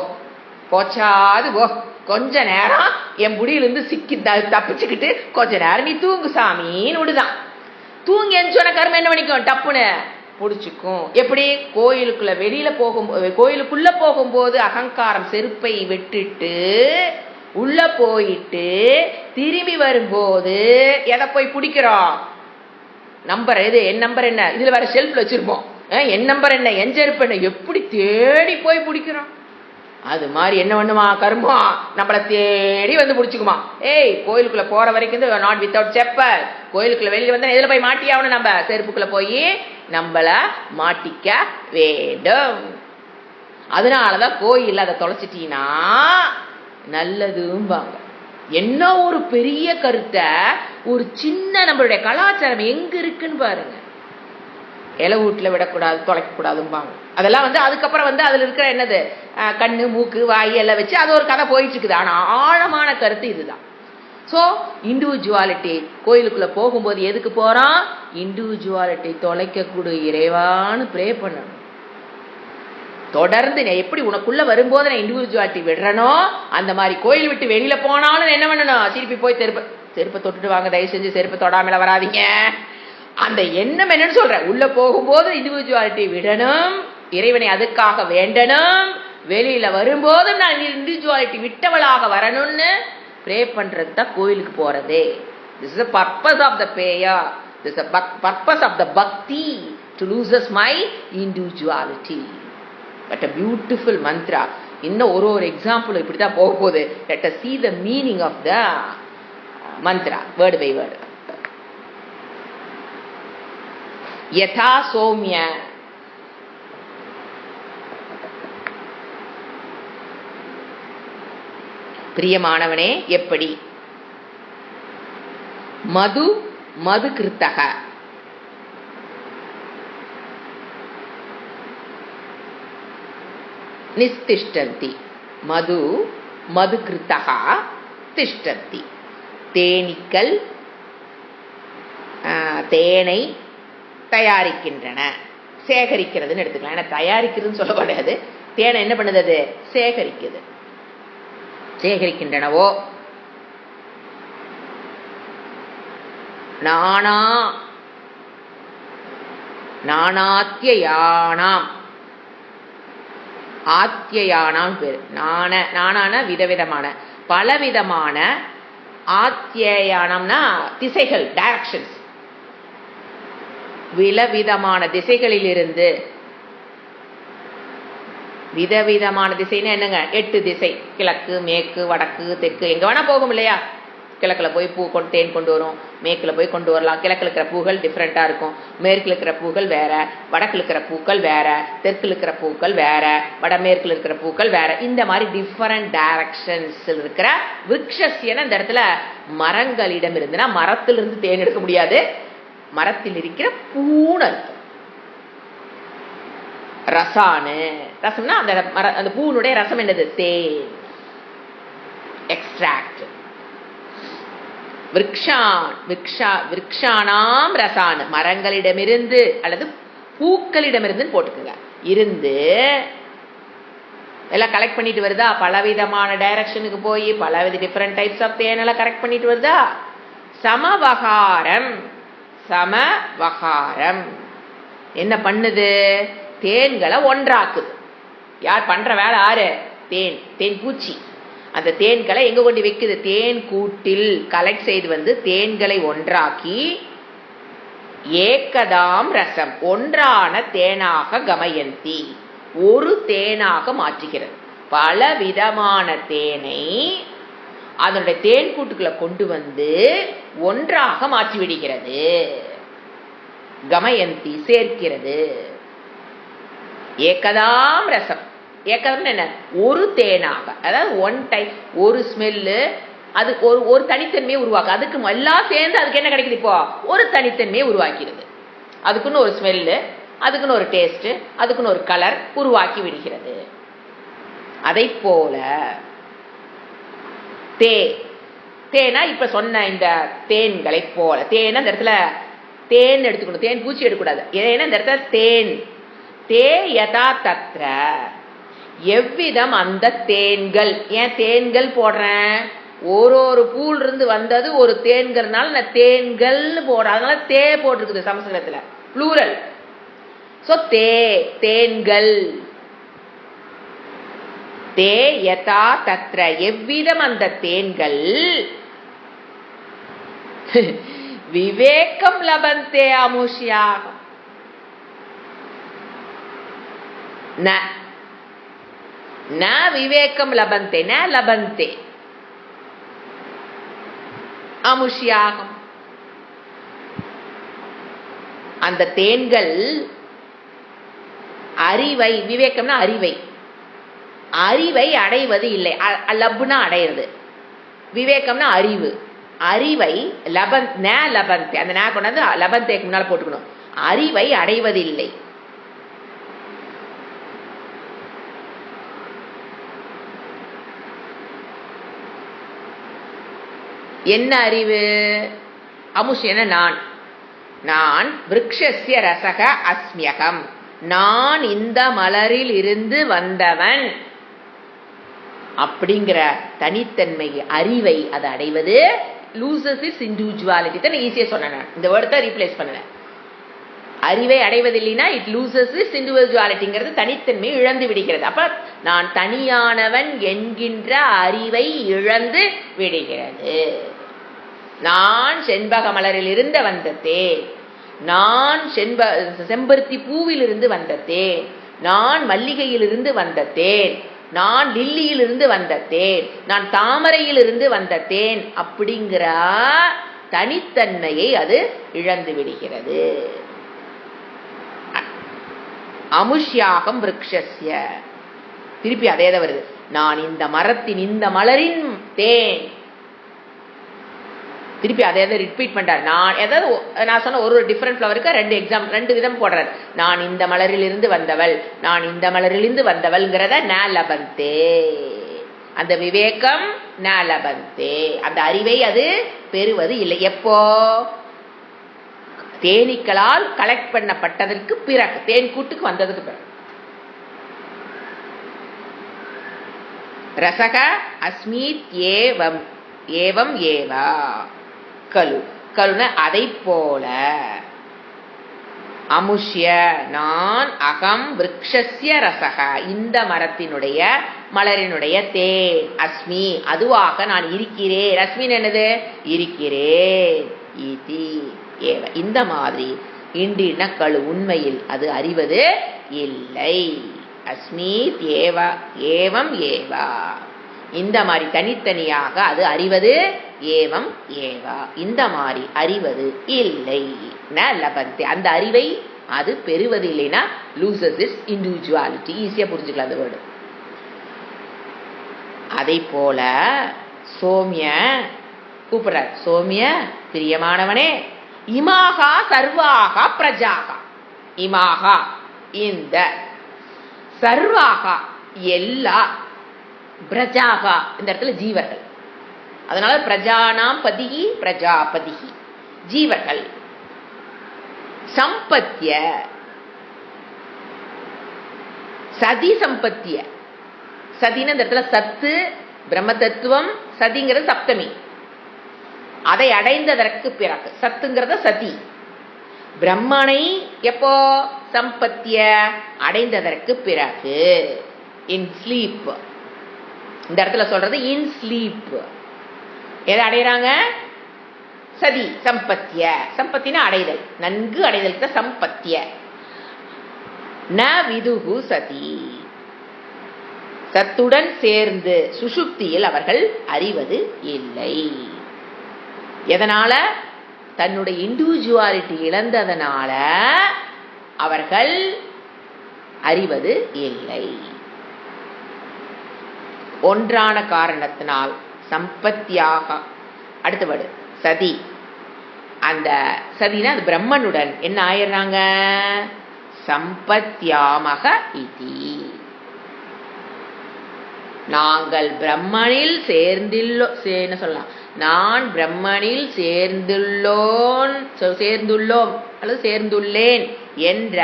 போச்சாது போ, கொஞ்ச நேரம் என் முடியிலிருந்து சிக்கி தப்பிச்சுக்கிட்டு கொஞ்ச நேரம் நீ தூங்கு சாமின்னு விடுதான். தூங்கி எஞ்சோன கர்மம் என்ன பண்ணிக்கும்? டப்புன்னு புடிச்சுக்கும். எப்படி? கோயிலுக்குள்ள கோயிலுக்குள்ள போகும்போது அகங்காரம் செருப்பை விட்டுட்டு உள்ள போயிட்டு திரும்பி வரும்போது எதை போய் பிடிக்கிறோம்? நம்பர் எது? என் நம்பர் என்ன? இதுல வேற ஷெல்ஃப்ல வச்சிருப்போம். என் நம்பர் என்ன, என் செருப்பு என்ன, எப்படி தேடி போய் பிடிக்கிறோம். அது மாதிரி என்ன பண்ணுமா கர்மம்? நம்மள தேடி வந்து பிடிச்சுக்குமா. ஏய், கோயிலுக்குள்ள போற வரைக்கும் நாட் வித்தவுட் செப்பல். கோயிலுக்குள்ள வெளியில வந்தா எதுல போய் மாட்டியாவணும்? நம்ம செருப்புக்குள்ள போய் நம்மள மாட்டிக்க வேண்டும். அதனாலதான் கோயில் அதை தொலைச்சிட்டீங்கன்னா நல்லதும்பாங்க. என்ன ஒரு பெரிய கருத்தை, ஒரு சின்ன நம்மளுடைய கலாச்சாரம் எங்க இருக்குன்னு பாருங்க. இலை வீட்டுல விடக்கூடாது, தொலைக்க கூடாதும்பாங்க. அதெல்லாம் அதுக்கப்புறம் அதுல இருக்கிற என்னது, கண்ணு மூக்கு வாய் எல்லாம் வச்சு அது ஒரு கதை போயிட்டு இருக்குது. ஆனா ஆழமான கருத்து இதுதான். சோ இண்டிவிஜுவாலிட்டி, கோயிலுக்குள்ள போகும்போது எதுக்கு போறோம்? இண்டிவிஜுவாலிட்டி தொலைக்க கூடிய இறைவான்னு ப்ரே பண்ணணும். தொடர்ந்து எப்படி உனக்குள்ள வரும்போது நான் இண்டிவிஜுவாலிட்டி விடுறனோ அந்த மாதிரி கோயில் விட்டு வெளியில போனாலும் என்ன பண்ணணும்? திருப்பி போய் செருப்பை தொட்டுட்டு வாங்க, தயவு செஞ்சு செருப்பை தொடாமல வராதிங்க. அந்த எண்ணம் என்னன்னு சொல்றேன். உள்ள போகும்போது இண்டிவிஜுவாலிட்டி விடணும், இறைவனை அதுக்காக வேண்டணும். வெளியில வரும்போது நான் இண்டிவிஜுவாலிட்டி விட்டவளாக வரணும்னு ப்ரே பண்றது தான் கோயிலுக்கு போறதே. This is the purpose of the prayer. This is the purpose of the bhakti, to lose my individuality. But a beautiful Mantra. இன்னும் ஒரு எக்ஸாம்பிள் இப்படி தான் போக போகுது. Let us see the meaning of the mantra word by word. யதா சௌமிய, பிரியமானவனே எப்படி. மது மது கிருத்தக, நிஸ்திஷ்டந்தி. மது மது கிருத்தக திஷ்டந்தி. தேனீக்கள் தேனை தயாரிக்கின்றன. சேகரிக்கிறதுன்னு எடுத்துக்கலாம். ஏன்னா தயாரிக்கிறதுன்னு சொல்லக்கூடாது. தேனை என்ன பண்ணுது? அது சேகரிக்குது. சேகரிக்கின்றனவோ. நானாத்யயானாம், ஆத்யயானாம் பேர். நானான விதவிதமான, பலவிதமான. ஆத்யயானம்னா திசைகள், டைரக்ஷன்ஸ். விதவிதமான திசைகளிலிருந்து. விதவிதமான திசைன்னா என்னங்க? 8 திசை. கிழக்கு, மேற்கு, வடக்கு, தெற்கு, எங்க வேணா போகும் இல்லையா? கிழக்கில் போய் பூ தேன் கொண்டு வரும், மேற்கில் போய் கொண்டு வரலாம். கிழக்கில் இருக்கிற பூக்கள் டிஃப்ரெண்ட்டாக இருக்கும், மேற்கில் இருக்கிற பூக்கள் வேற, வடக்கில் இருக்கிற பூக்கள் வேற, தெற்கில் இருக்கிற பூக்கள் வேற, வடமேற்கில் இருக்கிற பூக்கள் வேற. இந்த மாதிரி டிஃபரெண்ட் டைரக்ஷன்ஸ் இருக்கிற விருட்சஸ்யன இந்த இடத்துல மரங்களிடம் இருந்துன்னா மரத்திலிருந்து தேன் எடுக்க முடியாது, மரத்தில் இருக்கிற பூன்னு அர்த்தம். ரசானு, ரசம்னா அந்த பூனுடைய ரசம் என்னது? தேன், எக்ஸ்ட்ராக்ட். விருக்ஷானாம் ரசானு, மரங்களிடமிருந்து அல்லது பூக்களிடமிருந்து போட்டுக்குங்க. இருந்து எல்லாம் கலெக்ட் பண்ணிட்டு வருதா? பலவிதமான டைரக்ஷனுக்கு போய் பலவித டிஃபரெண்ட் டைப்ஸ் ஆஃப் தேனெல்லாம் கலெக்ட் பண்ணிட்டு வருதா? சமவகாரம். சமவகாரம் என்ன பண்ணுது? தேன்களை ஒன்றாக்குது. யார் பண்ற வேலை? ஆறு? தேன் பூச்சி. அந்த தேன்களை எங்க கொண்டு வைக்குது? தேன் கூட்டில் கலெக்ட் செய்து தேன்களை ஒன்றாக்கி ஏகதாம் ரசம், ஒன்றான தேனாக கமயந்தி, ஒரு தேனாக மாற்றுகிறது. பல விதமான தேனை அதனுடைய தேன் கூட்டுக்குள்ள கொண்டு ஒன்றாக மாற்றி விடுகிறது. கமயந்தி சேர்க்கிறது. ஏகதாம் ரசம். ஏகதம் என்ன? ஒரு தேனாக, அதாவது ஒன் டைப், ஒரு ஸ்மெல்லு, அது ஒரு தனித்தன்மையை உருவாக்கு. அதுக்கு எல்லாம் சேர்ந்து அதுக்கு என்ன கிடைக்குது? இப்போ ஒரு தனித்தன்மையை உருவாக்கிறது. அதுக்குன்னு ஒரு ஸ்மெல்லு, அதுக்குன்னு ஒரு டேஸ்ட், அதுக்குன்னு ஒரு கலர் உருவாக்கி விடுகிறது. அதை போல தேனா இப்ப சொன்ன இந்த தேன்களை போல. தேன் அந்த இடத்துல தேன் எடுத்துக்கணும், தேன் பூச்சி எடுக்கக்கூடாது. ஏன்னா இந்த இடத்துல தேன் தே யதா தத்ர, எவ்விதம் அந்த தேன்கள். ஏன் தேன்கள் போடுறேன்? ஒரு பூல் இருந்து வந்தது ஒரு தேன்கிறதுனால நான் தேன்கள்னு போடுறேன். அதனால தே போட்டிருக்குது சமஸ்கிருதத்துல, ப்ளூரல். சோ தேன்கள். தே யதா தத்ர, எவ்விதம் அந்த தேன்கள். விவேகம் லபந்தே அமுஷ்யாகம். ந விவேகம் லபந்தே, ந லபந்தே அமுஷ்யாகம். அந்த தேன்கள் அறிவை, விவேகம்னா அறிவை, அறிவை அடைவது இல்லை. லப்னா அடையிறது, விவேகம்னா அறிவு. அறிவை ந லபந்தே, அந்த ந கொண்டாந்து லபந்தேக்கு முன்னால போட்டுக்கணும். அறிவை அடைவதில்லை. என்ன அறிவு? அமுஷ் என்ன? நான் விருக்ஷஸ்ய ரசக அஸ்மியகம், நான் இந்த மலரில் இருந்து வந்தவன் அப்படிங்கிற தனித்தன்மை அறிவை அது அடைவது லூசஸ் இட்ஸ் இண்டிவிஜுவாலிட்டி. தான் ஈஸியா சொன்னேன், இந்த வேர்டை ரீப்ளேஸ் பண்ணல. அறிவை அடைவதில்லைன்னா இட் லூசஸ் இட்ஸ் இண்டிவிஜுவாலிட்டிங்கிறது தனித்தன்மை இழந்து விடுகிறது. அப்ப நான் தனியானவன் என்கின்ற அறிவை இழந்து விடுகிறது. நான் செண்பக மலரில் இருந்து வந்த தேன், நான் செம்பருத்தி பூவில் இருந்து வந்த தேன், நான் மல்லிகையிலிருந்து வந்த தேன், நான் லில்லியிலிருந்து வந்த தேன், நான் தாமரையிலிருந்து வந்த தேன் அப்படிங்கிற தனித்தன்மையை அது இழந்து விடுகிறது. அமுஷ்யாகம் விருக்ஷஸ்ய, திருப்பி அதேதான் வருது. நான் இந்த மரத்தின் இந்த மலரின் தேன், திருப்பி அதே ரிப்பீட் பண்றாரு. நான் சொன்ன ஒரு டிஃபரெண்ட் ஃப்ளவருக்கு ரெண்டு விதம் போடுறாரு. நான் இந்த மலரிலிருந்து வந்தவள், நான் இந்த மலரிலிருந்து வந்தவள்ங்கிறத ந லபந்தே, அந்த விவேகம் ந லபந்தே, அந்த அறிவை அது பெறுவது இல்லை. எப்போ? தேனீக்களால் கலெக்ட் பண்ணப்பட்டதற்கு பிறகு, தேன் கூட்டுக்கு வந்ததுக்கு பிறகு. ரசக அஸ்மீத் ஏவம் ஏவம் ஏவா கலு, கலுன அதை போல. அமுஷ்ய நான் அகம் விருக்ஷஸ்ய ரசக, இந்த மரத்தினுடைய மலரினுடைய தேன், அஸ்மி அதுவாக நான் இருக்கிறேன். அஸ்மின் என்னது? இருக்கிறேன். இதி ஏவ, இந்த மாதிரி இண்டின கழு உண்மையில் அது அறிவது இல்லை. அஸ்மீத் ஏவ ஏவம் ஏவா, இந்த மாதிரி தனித்தனியாக அது அறிவது ஏவம் ஏவா, இந்த மாதிரி அறிவது இல்லை. ந லபந்தே, அந்த அறிவை அது பெறுவது இல்லைன்னா லூசஸ் இஸ் இண்டிவிஜுவாலிட்டி. ஈஸியா புரிஞ்சுக்கலாம் அந்த வேர்டு. அதை போல சோமிய கூப்பிடுறார். சோமிய பிரியமானவனே, இமாகா சர்வாகா பிரஜாகா, இமாகா இந்த, சர்வாகா எல்லா, பிரஜாகா இந்த இடத்துல ஜீவர்கள். அதனால பிரஜானாம் பதிகி பிரஜாபதிகி, ஜீவர்கள். சம்பத்திய சதி, சம்பத்திய சதின்னு இந்த இடத்துல சத்து பிரம்ம தத்துவம், சதிங்கிறது சப்தமி, அதை அடைந்ததற்கு பிறகு சத்துங்கிறத சதி. பிரம்மனை எப்போ? சம்பத்திய அடைந்ததற்கு பிறகு, இன் ஸ்லீப். இந்த இடத்துல சொல்றது இன் ஸ்லீப். எதை அடைகிறாங்க? சதி சம்பத்திய, சம்பத்தின அடைதல், நன்கு அடைதல் சம்பத்திய. ந விதுகு சதி, சத்துடன் சேர்ந்து சுஷுப்தியில் அவர்கள் அறிவது இல்லை. எதனால? தன்னுடைய இண்டிவிஜுவாலிட்டி இழந்ததனால அவர்கள் அறிவது இல்லை. ஒன்றான காரணத்தினால் சம்பத்தியாக. அடுத்தபடி சதி, அந்த சதினா அது பிரம்மனுடன் என்ன ஆயிடுறாங்க? சம்பத்தியாமக இதி, நாங்கள் பிரம்மனில் சேர்ந்துள்ளோம் சொல்லலாம். நான் பிரம்மனில் சேர்ந்துள்ளோம் அல்லது சேர்ந்துள்ளேன் என்ற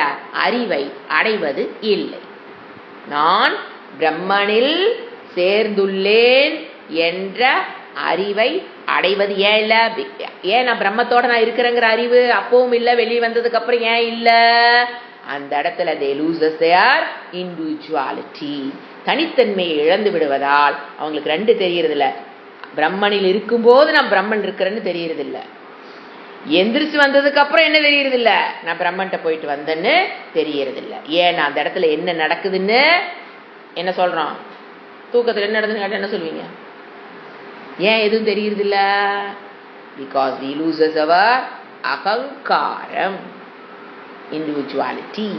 அறிவை அடைவது இல்லை. நான் பிரம்மனில் சேர்ந்துள்ளேன் என்ற அறிவை அடைவது ஏன் இல்ல? ஏன் நான் பிரம்மத்தோட நான் இருக்கிறேங்கிற அறிவு அப்பவும் இல்ல, வெளியே வந்ததுக்கு அப்புறம் ஏன் இல்ல? அந்த இடத்துல they loses their individuality, தனித்தன்மையை இழந்து விடுவதால் அவங்களுக்கு ரெண்டு தெரியறது இல்ல. பிரம்மனில் இருக்கும்போது நான் பிரம்மன் இருக்கிறேன்னு தெரியறது இல்ல, எந்திரிச்சு வந்ததுக்கு அப்புறம் என்ன தெரியறது இல்ல? நான் பிரம்மன்ட்ட போயிட்டு வந்தேன்னு தெரியறது இல்ல. ஏன்னா அந்த இடத்துல என்ன நடக்குதுன்னு என்ன சொல்றோம்? தூக்கத்தில் என்ன நடக்குதுன்னு என்ன சொல்லுவீங்க? ஏன் எதுவும் தெரியறது இல்ல? பிகாஸ் we loses our அகங்காரம், இண்டிவிஜுவாலிட்டி.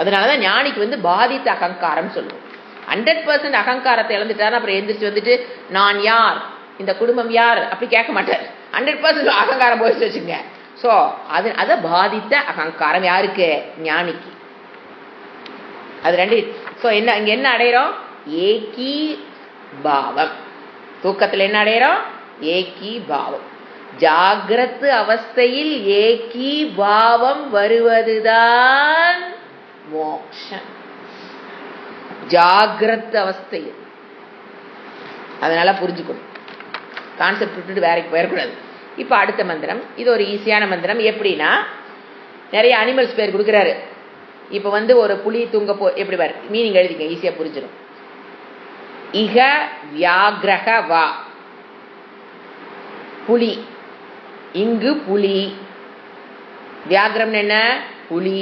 அதனாலதான் ஞானிக்கு பாதித்த அகங்காரம் சொல்லுவோம். 100% அகங்காரத்தை இழந்துட்டாரு, அப்புறம் எந்திரிச்சு வந்துட்டு நான் யார், இந்த குடும்பம் யார் அப்படி கேட்க மாட்டார். 100% அகங்காரம் போயிட்டு வச்சுங்க. ஸோ அதை பாதித்த அகங்காரம் யாருக்கு? ஞானிக்கு. அது ரெண்டு. ஸோ என்ன இங்க என்ன அடையிறோம்? ஏகி பாவம். தூக்கத்தில் என்ன அடையிறோம்? ஏகி பாவம். ஜாகிரத் அவஸ்தையில் ஏகி பாவம் வருவதுதான் மோக்ஷம். ஜாகிரத் அவஸ்தையில். அதனால புரிஞ்சுக்கணும், கான்செப்ட் விட்டுட்டு வேற கூடாது. இப்ப அடுத்த மந்திரம், இது ஒரு ஈஸியான மந்திரம். எப்படின்னா நிறைய அனிமல்ஸ் பேர் கொடுக்குறாரு. இப்ப ஒரு புலி தூங்க எப்படி பாரு, மீனிங் எழுதிக்க, ஈஸியா புரிஞ்சிடும். இக வியாகிரக வா, புலி. இங்கு புலி. வியாகிரம் என்ன? புலி.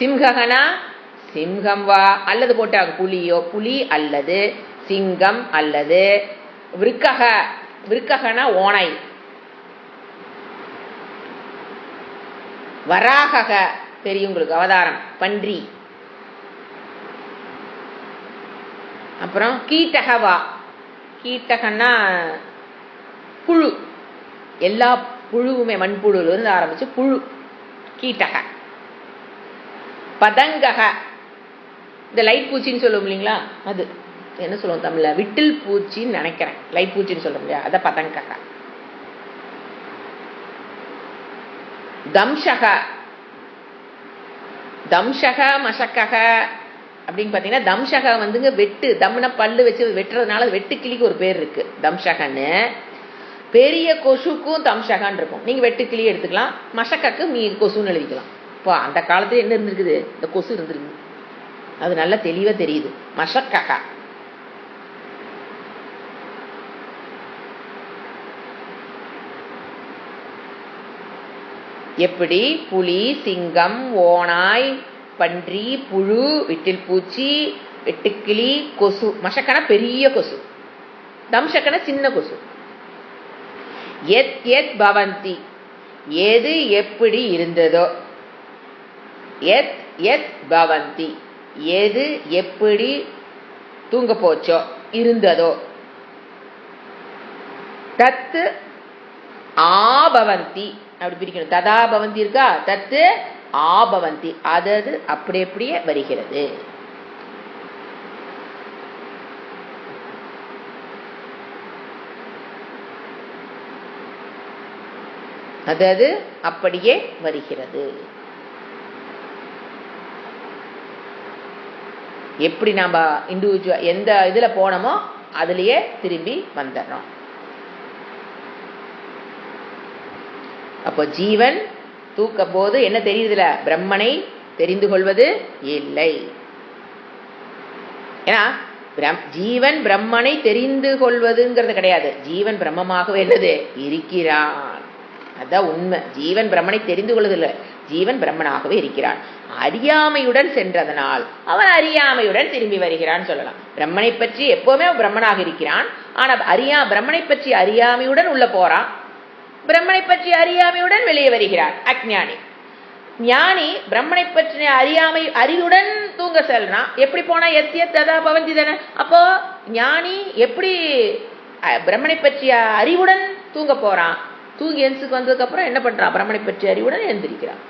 சிம்ஹகனா சிங்கம் வா அல்லது போட்டாங்க புலியோ புலி அல்லது சிங்கம் அல்லது விருக்கக விருக்ககனா ஓனை வராகக தெரியும் உங்களுக்கு அவதாரம் பன்றி அப்புறம் கீட்டகவா கீட்டகன்னா புழு எல்லா புழுவுமே மண்புழுல இருந்து ஆரம்பிச்சு புழு கீட்டக பதங்கக இந்த லைட் பூச்சின்னு சொல்லுவோம் இல்லைங்களா அது என்ன சொல்லுவோம் தமிழ்ல விட்டில் பூச்சின்னு நினைக்கிறேன் லைட் பூச்சின்னு சொல்றோம் இல்லையா அத பதங்கக தம்ஷக தம்ஷக மசக்கக அப்படின்னு பாத்தீங்கன்னா தம்ஷக வந்துங்க வெட்டு தம்ன பல்லு வச்சு வெட்டுறதுனால வெட்டு கிளிக்கு ஒரு பேர் இருக்கு தம்ஷகன்னு பெரிய கொசுக்கும் தம்ஷகான் இருக்கும் நீங்க வெட்டு கிளி எடுத்துக்கலாம் மசக்கக்கு மீ கொசுன்னு எழுதிக்கலாம் இப்போ அந்த காலத்துல என்ன இருந்திருக்குது இந்த கொசு இருந்திருக்கு அது நல்லா தெளிவா தெரியுது மசக்கக எப்படி புலி சிங்கம் ஓனாய் பன்றி புழு விட்டில் பூச்சி வெட்டுக்கிளி கொசு மசக்கன பெரிய கொசு தம்ஷக்கன சின்ன கொசு எத் எத் பவந்தி எது எப்படி இருந்ததோ எத் எத் பவந்தி எது எப்படி தூங்க போச்சோ இருந்ததோ தத்து ஆபவந்தி அப்படி பிரிக்கணும் ததா பவந்தி இருக்கா தத்து ஆபவந்தி அது அப்படி அப்படியே வருகிறது அது அப்படியே வருகிறது எப்படி நாம இண்டிவிஜுவல் எந்த இதுல போனோமோ அதுலயே திரும்பி வந்துடுறோம் அப்போ ஜீவன் தூக்க போது என்ன தெரியுதுல பிரம்மனை தெரிந்து கொள்வது இல்லை ஏன்னா ஜீவன் பிரம்மனை தெரிந்து கொள்வதுங்கிறது கிடையாது ஜீவன் பிரம்மமாகவே என்னது இருக்கிறான் அதான் உண்மை ஜீவன் பிரம்மனை தெரிந்து கொள்வதில்லை ஜீவன் பிரம்மனாகவே இருக்கிறான் அறியாமையுடன் சென்றதனால் அவன் அறியாமையுடன் திரும்பி வருகிறான் சொல்லலாம் பிரம்மனை பற்றி எப்பவுமே பிரம்மனாக இருக்கிறான் ஆனா பிரம்மனை பற்றி அறியாமையுடன் உள்ள போறான் பிரம்மனை பற்றி அறியாமையுடன் வெளியே வருகிறார் அஜ்ஞானி ஞானி பிரம்மனை பற்றிய அறியாமை அறிவுடன் தூங்க செல்றான் எப்படி போனா எத்தியதா பவந்தி தானே அப்போ ஞானி எப்படி பிரம்மனை பற்றிய அறிவுடன் தூங்க போறான் தூங்கி எந்திரிக்கு வந்ததுக்கு அப்புறம் என்ன பண்றான் பிரம்மனை பற்றிய அறிவுடன் எழுந்திருக்கிறான்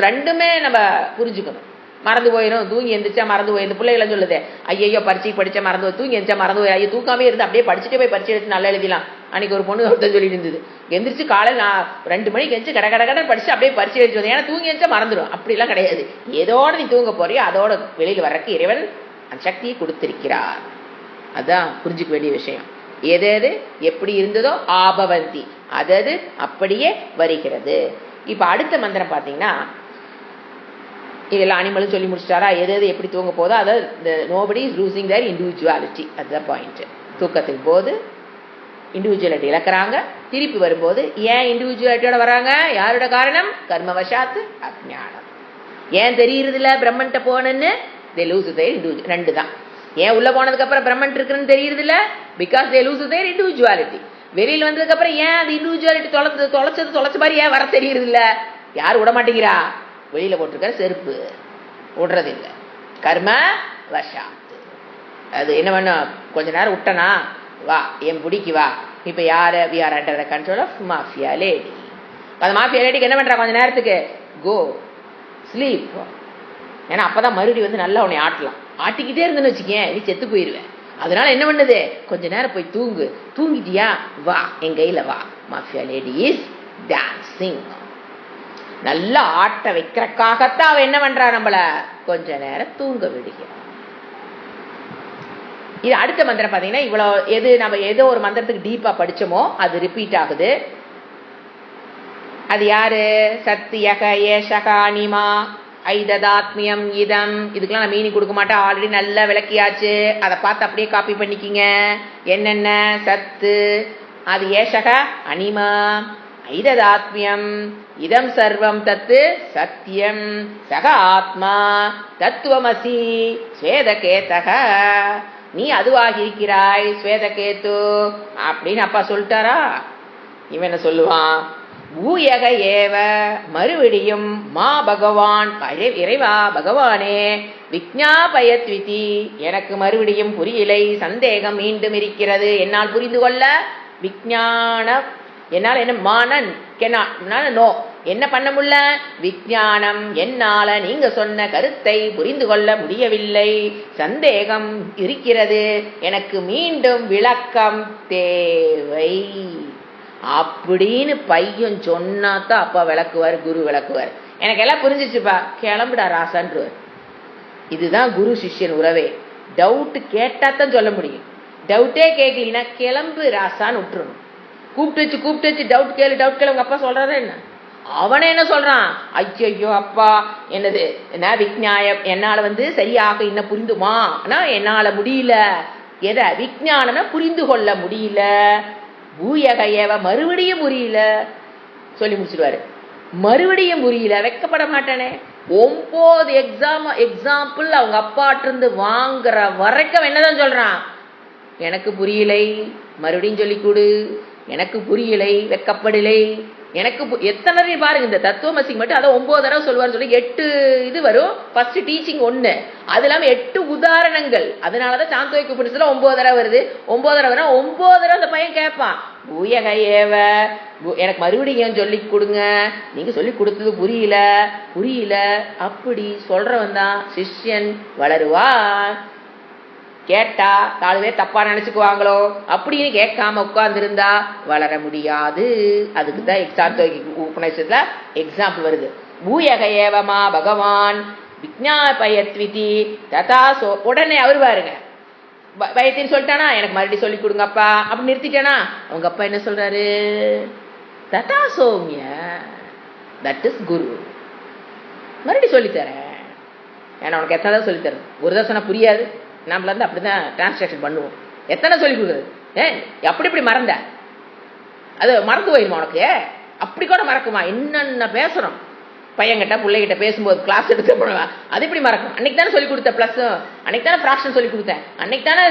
ரெண்டுமே நம்ம புரிஞ்சுக்கணும் மறந்து போயிடும் தூங்கி எந்திரிச்சா மறந்து போய் இந்த பிள்ளைகளை சொல்லுது ஐயோ பரீட்சை படிச்சா மறந்து போய் தூங்கி எந்திரிச்சா மறந்து போய் ஐயோ தூக்காமே இருந்து அப்படியே படிச்சுட்டே போய் பரீட்சை எடுத்து நல்லா எழுதிலாம் அன்னைக்கு ஒரு பொண்ணு ஒருத்தர் சொல்லிட்டு இருந்தது எந்திரிச்சு காலையில் நான் 2 மணிக்கு எந்திரிச்சு கடை படிச்சு அப்படியே பரீட்சை எழுதி வந்தேன் ஏன்னா தூங்கி எந்திரிச்சா மறந்துடும் அப்படிலாம் கிடையாது ஏதோட நீ தூங்க போறியோ அதோட வெளியில் வர்றதுக்கு இறைவன் அந்த சக்தியை கொடுத்திருக்கிறார் அதான் புரிஞ்சுக்க வேண்டிய விஷயம் எது எப்படி இருந்ததோ ஆபவந்தி அது அப்படியே வருகிறது இப்ப அடுத்த மந்திரம் பாத்தீங்கன்னா இதெல்லாம் அனிமலும் சொல்லி முடிச்சிட்டாரா எது எப்படி தூங்க போதோ அதாவது nobody is losing there individuality அதுதான் பாயிண்ட் தூக்கத்தின் போது இண்டிவிஜுவாலிட்டி இழக்கிறாங்க திருப்பி வரும்போது ஏன் இண்டிவிஜுவாலிட்டியோட வராங்க யாரோட காரணம் கர்மவசாத்து அஜ்ஞானம் ஏன் தெரியுறது இல்ல பிரம்மன்ட்ட போனன்னு தே லூஸ் தேர் இண்டிவிஜுவல் ரெண்டு தான் ஏன் உள்ள போனதுக்கு அப்புறம் பிரம்மன் இருக்குன்னு தெரியுறது இல்ல because they loose there individuality வெளியில் வந்ததுக்கு அப்புறம் ஏன் அது இண்டிவிஜுவாலிட்டி தொலைச்ச மாதிரி ஏன் வர தெரியுறது இல்ல யார் விட மாட்டேங்கிறா வெளியில போட்டிருக்கிற செருப்பு விடுறது இல்லை கர்ம வசாத்து அது என்ன பண்ணும் கொஞ்ச நேரம் விட்டனா வா என் பிடிக்கு வா இப்ப யாரு we are under the control of mafia lady அந்த மாஃபியா லேடிக்கு என்ன பண்றா கொஞ்ச நேரத்துக்கு கோ ஸ்லீப் ஏன்னா அப்பதான் மறுபடியும் வந்து நல்லா உன்னை ஆட்டலாம் ஆட்டிக்கிட்டே இருந்துன்னு வச்சுக்கேன் நீ செத்து போயிருவேன் அதனால என்ன பண்ணுது கொஞ்ச நேரம் போய் தூங்கிட்டியா வா என் கையில வா மாஃபியா லேடி இஸ் டான்சிங் நல்லா ஆட்ட வைக்கிறக்காகத்தான் அவ என்ன பண்றா நம்மள கொஞ்ச நேரம் தூங்க விடுகிறான் இது அடுத்த மந்திரம் பாத்தீங்கன்னா இவ்வளவு நம்ம ஏதோ ஒரு மந்திரத்துக்கு டீப்பா படிச்சோமோ அது ரிப்பீட் ஆகுது அது யாரு சத்தியக ஏஷக அனிமா ஐததாத்மியம் இதம் இதுக்கெல்லாம் நான் மீனிங் கொடுக்க மாட்டேன் ஆல்ரெடி நல்லா விளக்கியாச்சு அதை பார்த்து அப்படியே காப்பி பண்ணிக்கிங்க என்னென்ன சத்து அது ஏஷக அனிமா ஐததாத்மியம் இதம் சர்வம் தத்து சத்தியம் சக ஆத்மா தத்துவமசி ஸ்வேதகேதக. நீ அதுவாகி இருக்கிறாய் ஸ்வேதகேத்து அப்படின்னு அப்பா சொல்லிட்டாரா? இவன் என்ன சொல்லுவான்? பூயக ஏவ மறுபடியும் மா பகவான் இறைவா பகவானே விஜ்ஞாபயத்விதி எனக்கு மறுபடியும் புரியலை, சந்தேகம் மீண்டும் இருக்கிறது, என்னால் புரிந்து கொள்ள விஞ்ஞான என்னால் என்ன மானன் நோ என்ன பண்ண முடியல? விஞ்ஞானம் என்னால நீங்க சொன்ன கருத்தை புரிந்து கொள்ள முடியவில்லை, சந்தேகம் இருக்கிறது, எனக்கு மீண்டும் விளக்கம் தேவை அப்படின்னு பையன் சொன்னாதான் அப்பா விளக்குவார், குரு விளக்குவார். எனக்கு எல்லாம் புரிஞ்சிச்சுப்பா, கிளம்புடா ராசான்றுவார். இதுதான் குரு சிஷ்யன் உறவே. டவுட் கேட்டாதான் சொல்ல முடியும். டவுட்டே கேட்கலீங்கன்னா கிளம்பு ராசான்னு விட்டுறணும். கூப்பிட்டு வச்சு டவுட் கேளு உங்க அப்பா சொல்றாரு என்ன? அவனே என்ன சொல்றான்? ஐயோ அப்பா என்னது என்ன விஞ்ஞாயம் என்னால சரியாக இன்னும் புரிந்துமா? என்னால முடியல. எதை விஞ்ஞானம்னா புரிந்து கொள்ள முடியல. பூயகையவ மறுபடியும் புரியல சொல்லி முடிச்சிடுவாரு. மறுபடியும் புரியல, வெக்கப்பட மாட்டானே. 9 எக்ஸாம்பிள் அவங்க அப்பாட்டு இருந்து வாங்குற வரைக்கும் என்னதான் சொல்றான்? எனக்கு புரியலை, மறுபடியும் சொல்லி கொடு, எனக்கு புரியலை, வெக்கப்படலை, எனக்கு எத்தனை பாருங்க. இந்த தத்துவமசி மட்டும் அதை 9 தடவை சொல்லுவார் சொல்லி 8 இது வரும். ஃபர்ஸ்ட் டீச்சிங் 1, அது இல்லாம 8 உதாரணங்கள். அதனாலதான் சாந்தோக்கிய உபநிஷத்துல 9 தடவை வருது. 9 தடவை 9 தடவை அந்த பையன் கேட்பான், பூயகையேவ எனக்கு மறுபடியும் சொல்லி கொடுங்க, நீங்க சொல்லி கொடுத்தது புரியல அப்படி சொல்றவன் தான் சிஷ்யன் வளருவான். கேட்டா 4 பேர் தப்பா நினைச்சுக்குவாங்களோ அப்படின்னு கேட்காம உட்கார்ந்துருந்தா வளர முடியாது. அதுக்குதான் சாந்தோக்கிய உபநிஷத்துல எக்ஸாம்பிள் வருது. பூயகையேவமா பகவான் விஜ்ஞாபயத்விதி ததாசோ. உடனே அவர் பாருங்க பயத்தின்னு சொல்லிட்டானா, எனக்கு மறுபடியும் சொல்லி கொடுங்கப்பா அப்படி நிறுத்திட்டானா. அவங்க அப்பா என்ன சொல்றாரு? ததா சோமிய, தட் இஸ் குரு, மறுபடியும் சொல்லித்தரேன். ஏன்னா உனக்கு எத்தனை தான் சொல்லித்தரேன்? ஒரு தான் சொன்னா புரியாது. நம்மள அப்படிதான் டிரான்ஸ்லேஷன் பண்ணுவோம். எத்தனை சொல்லி கொடுக்குறது? எப்படி மறந்த? அது மறந்து போயிருமா உனக்கு? அப்படி கூட மறக்குமா? என்னென்ன பேசுறோம் பையன்கிட்ட பிள்ளைகிட்ட பேசும்போது கிளாஸ் எடுத்து பண்ணுவேன். அது எப்படி மறக்கும்? அன்னைக்கு தானே சொல்லி கொடுத்தேன், பிளஸ் அன்னைக்கு தானே ஃப்ராக்ஷன் சொல்லி கொடுத்தேன், அன்னைக்கு தானே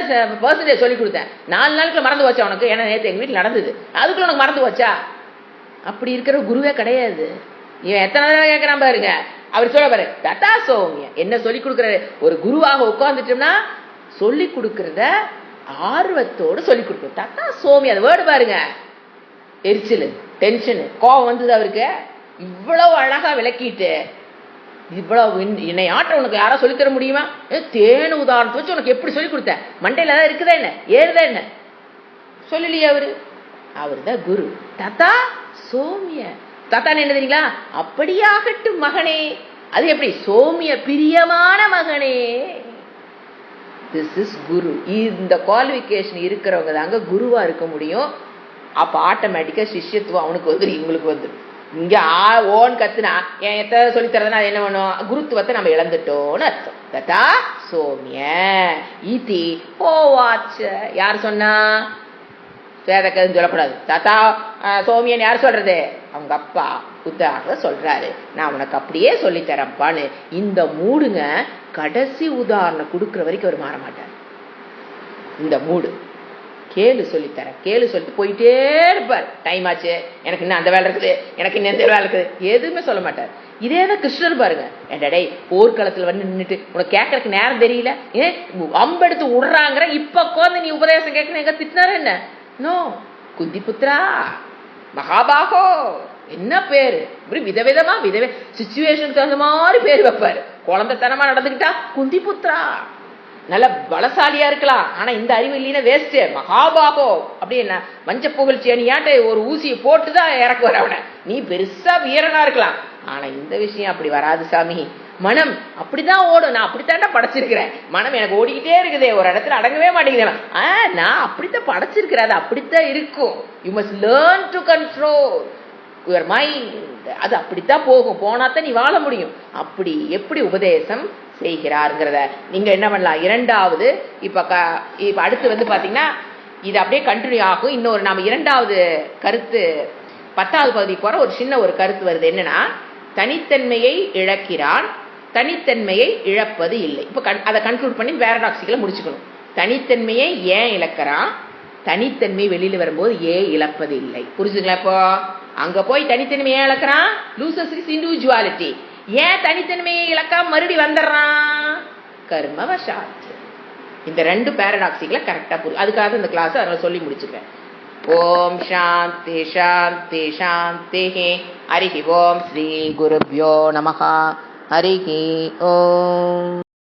பர்சன்டேஜ் சொல்லி கொடுத்தேன். 4 நாளுக்குள்ள மறந்து வச்சா உனக்கு? ஏன்னா நேற்று எங்க வீட்டில் நடந்தது, அதுக்குள்ள உனக்கு மறந்து வச்சா? அப்படி இருக்கிற குருவே கிடையாது. இவன் எத்தனை தடவை கேட்கிறான் பாருங்க. அவர் சொல்ல பாரு, ததா சோமிய என்ன சொல்லி கொடுக்குறாரு? ஒரு குருவாக உட்கார்ந்துட்டோம்னா சொல்லி கொடுக்கறத ஆர்வத்தோடு சொல்லி கொடுக்கும். ததா சோமிய, அது வேர்டு பாருங்க. எரிச்சல், டென்ஷன், கோபம் வந்தது அவருக்கு. இவ்வளவு அழகா விளக்கிட்டு இவ்வளவு என்னை ஆட்ட உனக்கு யாரா சொல்லித்தர முடியுமா? தேனு உதாரணத்தை வச்சு உனக்கு எப்படி சொல்லி கொடுத்த? மண்டையில தான் இருக்குதா என்ன, ஏறுதா என்ன? சொல்லலையே அவரு தான் குரு. ததா சோமிய, தத்தான்னு என்ன தெரியுங்களா? அப்படியாகட்டும் மகனே. அது எப்படி? சோமிய பிரியமான மகனே. திஸ் இஸ் குரு. இந்த குவாலிஃபிகேஷன் இருக்கிறவங்க தாங்க குருவா இருக்க முடியும். அப்ப ஆட்டோமேட்டிக்கா சிஷ்யத்துவம் அவனுக்கு வந்துடும், இவங்களுக்கு வந்துடும். இங்க ஓன் கத்துனா என் எத்தனை சொல்லி தரதுன்னா அது என்ன பண்ணும்? குருத்துவத்தை நம்ம இழந்துட்டோம்னு அர்த்தம். ததா சோமிய இதி ஹோவாச்ச. யார் சொன்னா? வேதக்கதுன்னு சொல்லக்கூடாது. ததா சோமியன் யார் சொல்றது? அவங்க அப்பா உதாரணம் சொல்றாரு. நான் உனக்கு அப்படியே சொல்லித்தரப்பான்னு. இந்த மூடுங்க கடைசி உதாரணம் கொடுக்குற வரைக்கும் அவர் மாற மாட்டார். இந்த மூடு கேளு சொல்லித்தரேன், கேளு சொல்லிட்டு போயிட்டே இருப்பார். டைம் ஆச்சு, எனக்கு இன்னும் அந்த வேலை இருக்குது, எனக்கு இன்னும் இந்த வேலை இருக்குது, எதுவுமே சொல்ல மாட்டார். இதேதான் கிருஷ்ணர் பாருங்க. ஏன்டா போர்க்களத்துல நின்றுட்டு உனக்கு கேட்கறதுக்கு நேரம் தெரியல, ஏன் அம்பெடுத்து விடுறாங்கிற, இப்ப உட்காந்து நீ உபதேசம் கேட்கணும் எங்க திட்டினாரு என்ன? நோ, குந்தி புத்திரா மகாபாகோ என்ன பேரு? இப்படி விதவிதமா சிச்சுவேஷனுக்கு தகுந்த மாதிரி பேர் வைப்பாரு. குழந்தைத்தனமா நடந்துக்கிட்டா குந்தி புத்திரா. நல்ல பலசாலியா இருக்கலாம், ஆனா இந்த அறிவு இல்லைன்னா வேஸ்ட். மகாபாகோ அப்படி என்ன மஞ்ச புகழ்ச்சி அணியாட்ட ஒரு ஊசியை போட்டுதான் இறக்குவார் அவனை. நீ பெருசா வீரனா இருக்கலாம், ஆனா இந்த விஷயம் அப்படி வராது சாமி. மனம் அப்படிதான் ஓடும். நான் அப்படித்தாண்டா படைச்சிருக்கிறேன். மனம் எனக்கு ஓடிக்கிட்டே இருக்குதே, ஒரு இடத்துல அடங்கவே மாட்டேங்குது. நான் அப்படித்தான் படைச்சிருக்கிறேன், அது அப்படித்தான் இருக்கும். You must learn to control your mind. அது அப்படித்தான் போகும், போனாத்தான் நீ வாழ முடியும். அப்படி எப்படி உபதேசம் செய்கிறாருங்கிறத நீங்க என்ன பண்ணலாம்? இரண்டாவது இப்ப அடுத்து பாத்தீங்கன்னா இது அப்படியே கண்டினியூ ஆகும். இன்னொரு நாம இரண்டாவது கருத்து 10வது பகுதிக்கு போற ஒரு சின்ன ஒரு கருத்து வருது. என்னன்னா, தனித்தன்மையை இழக்கிறான், தனித்தன்மையை இழப்பது இல்லை. இப்போ அதை கன்க்ளூட் பண்ணி பேரடாக்சிக்கல முடிச்சுக்கணும். தனித்தன்மையை ஏன் இழக்கிறான், தனித்தன்மை வெளியில வரும்போது ஏன் இழப்பது இல்லை. புரிஞ்சுங்களா? இப்போ அங்க போய் தனித்தன்மையை ஏன் இழக்கிறான், லூசஸ் இஸ் இண்டிவிஜுவாலிட்டி. ஏன் தனித்தன்மையை இழக்காம மறுபடி வந்துடுறான், கர்மவசாத். இந்த 2 பேரடாக்சிக்கல கரெக்டா புரியும். அதுக்காக இந்த கிளாஸ் அதனால சொல்லி முடிச்சுக்கிறேன். ஓம் சாந்தி சாந்தி சாந்தி. ஹரிஹி ஓம் ஸ்ரீ குருப்யோ நமஹ. ஹரிஹி ஓம்.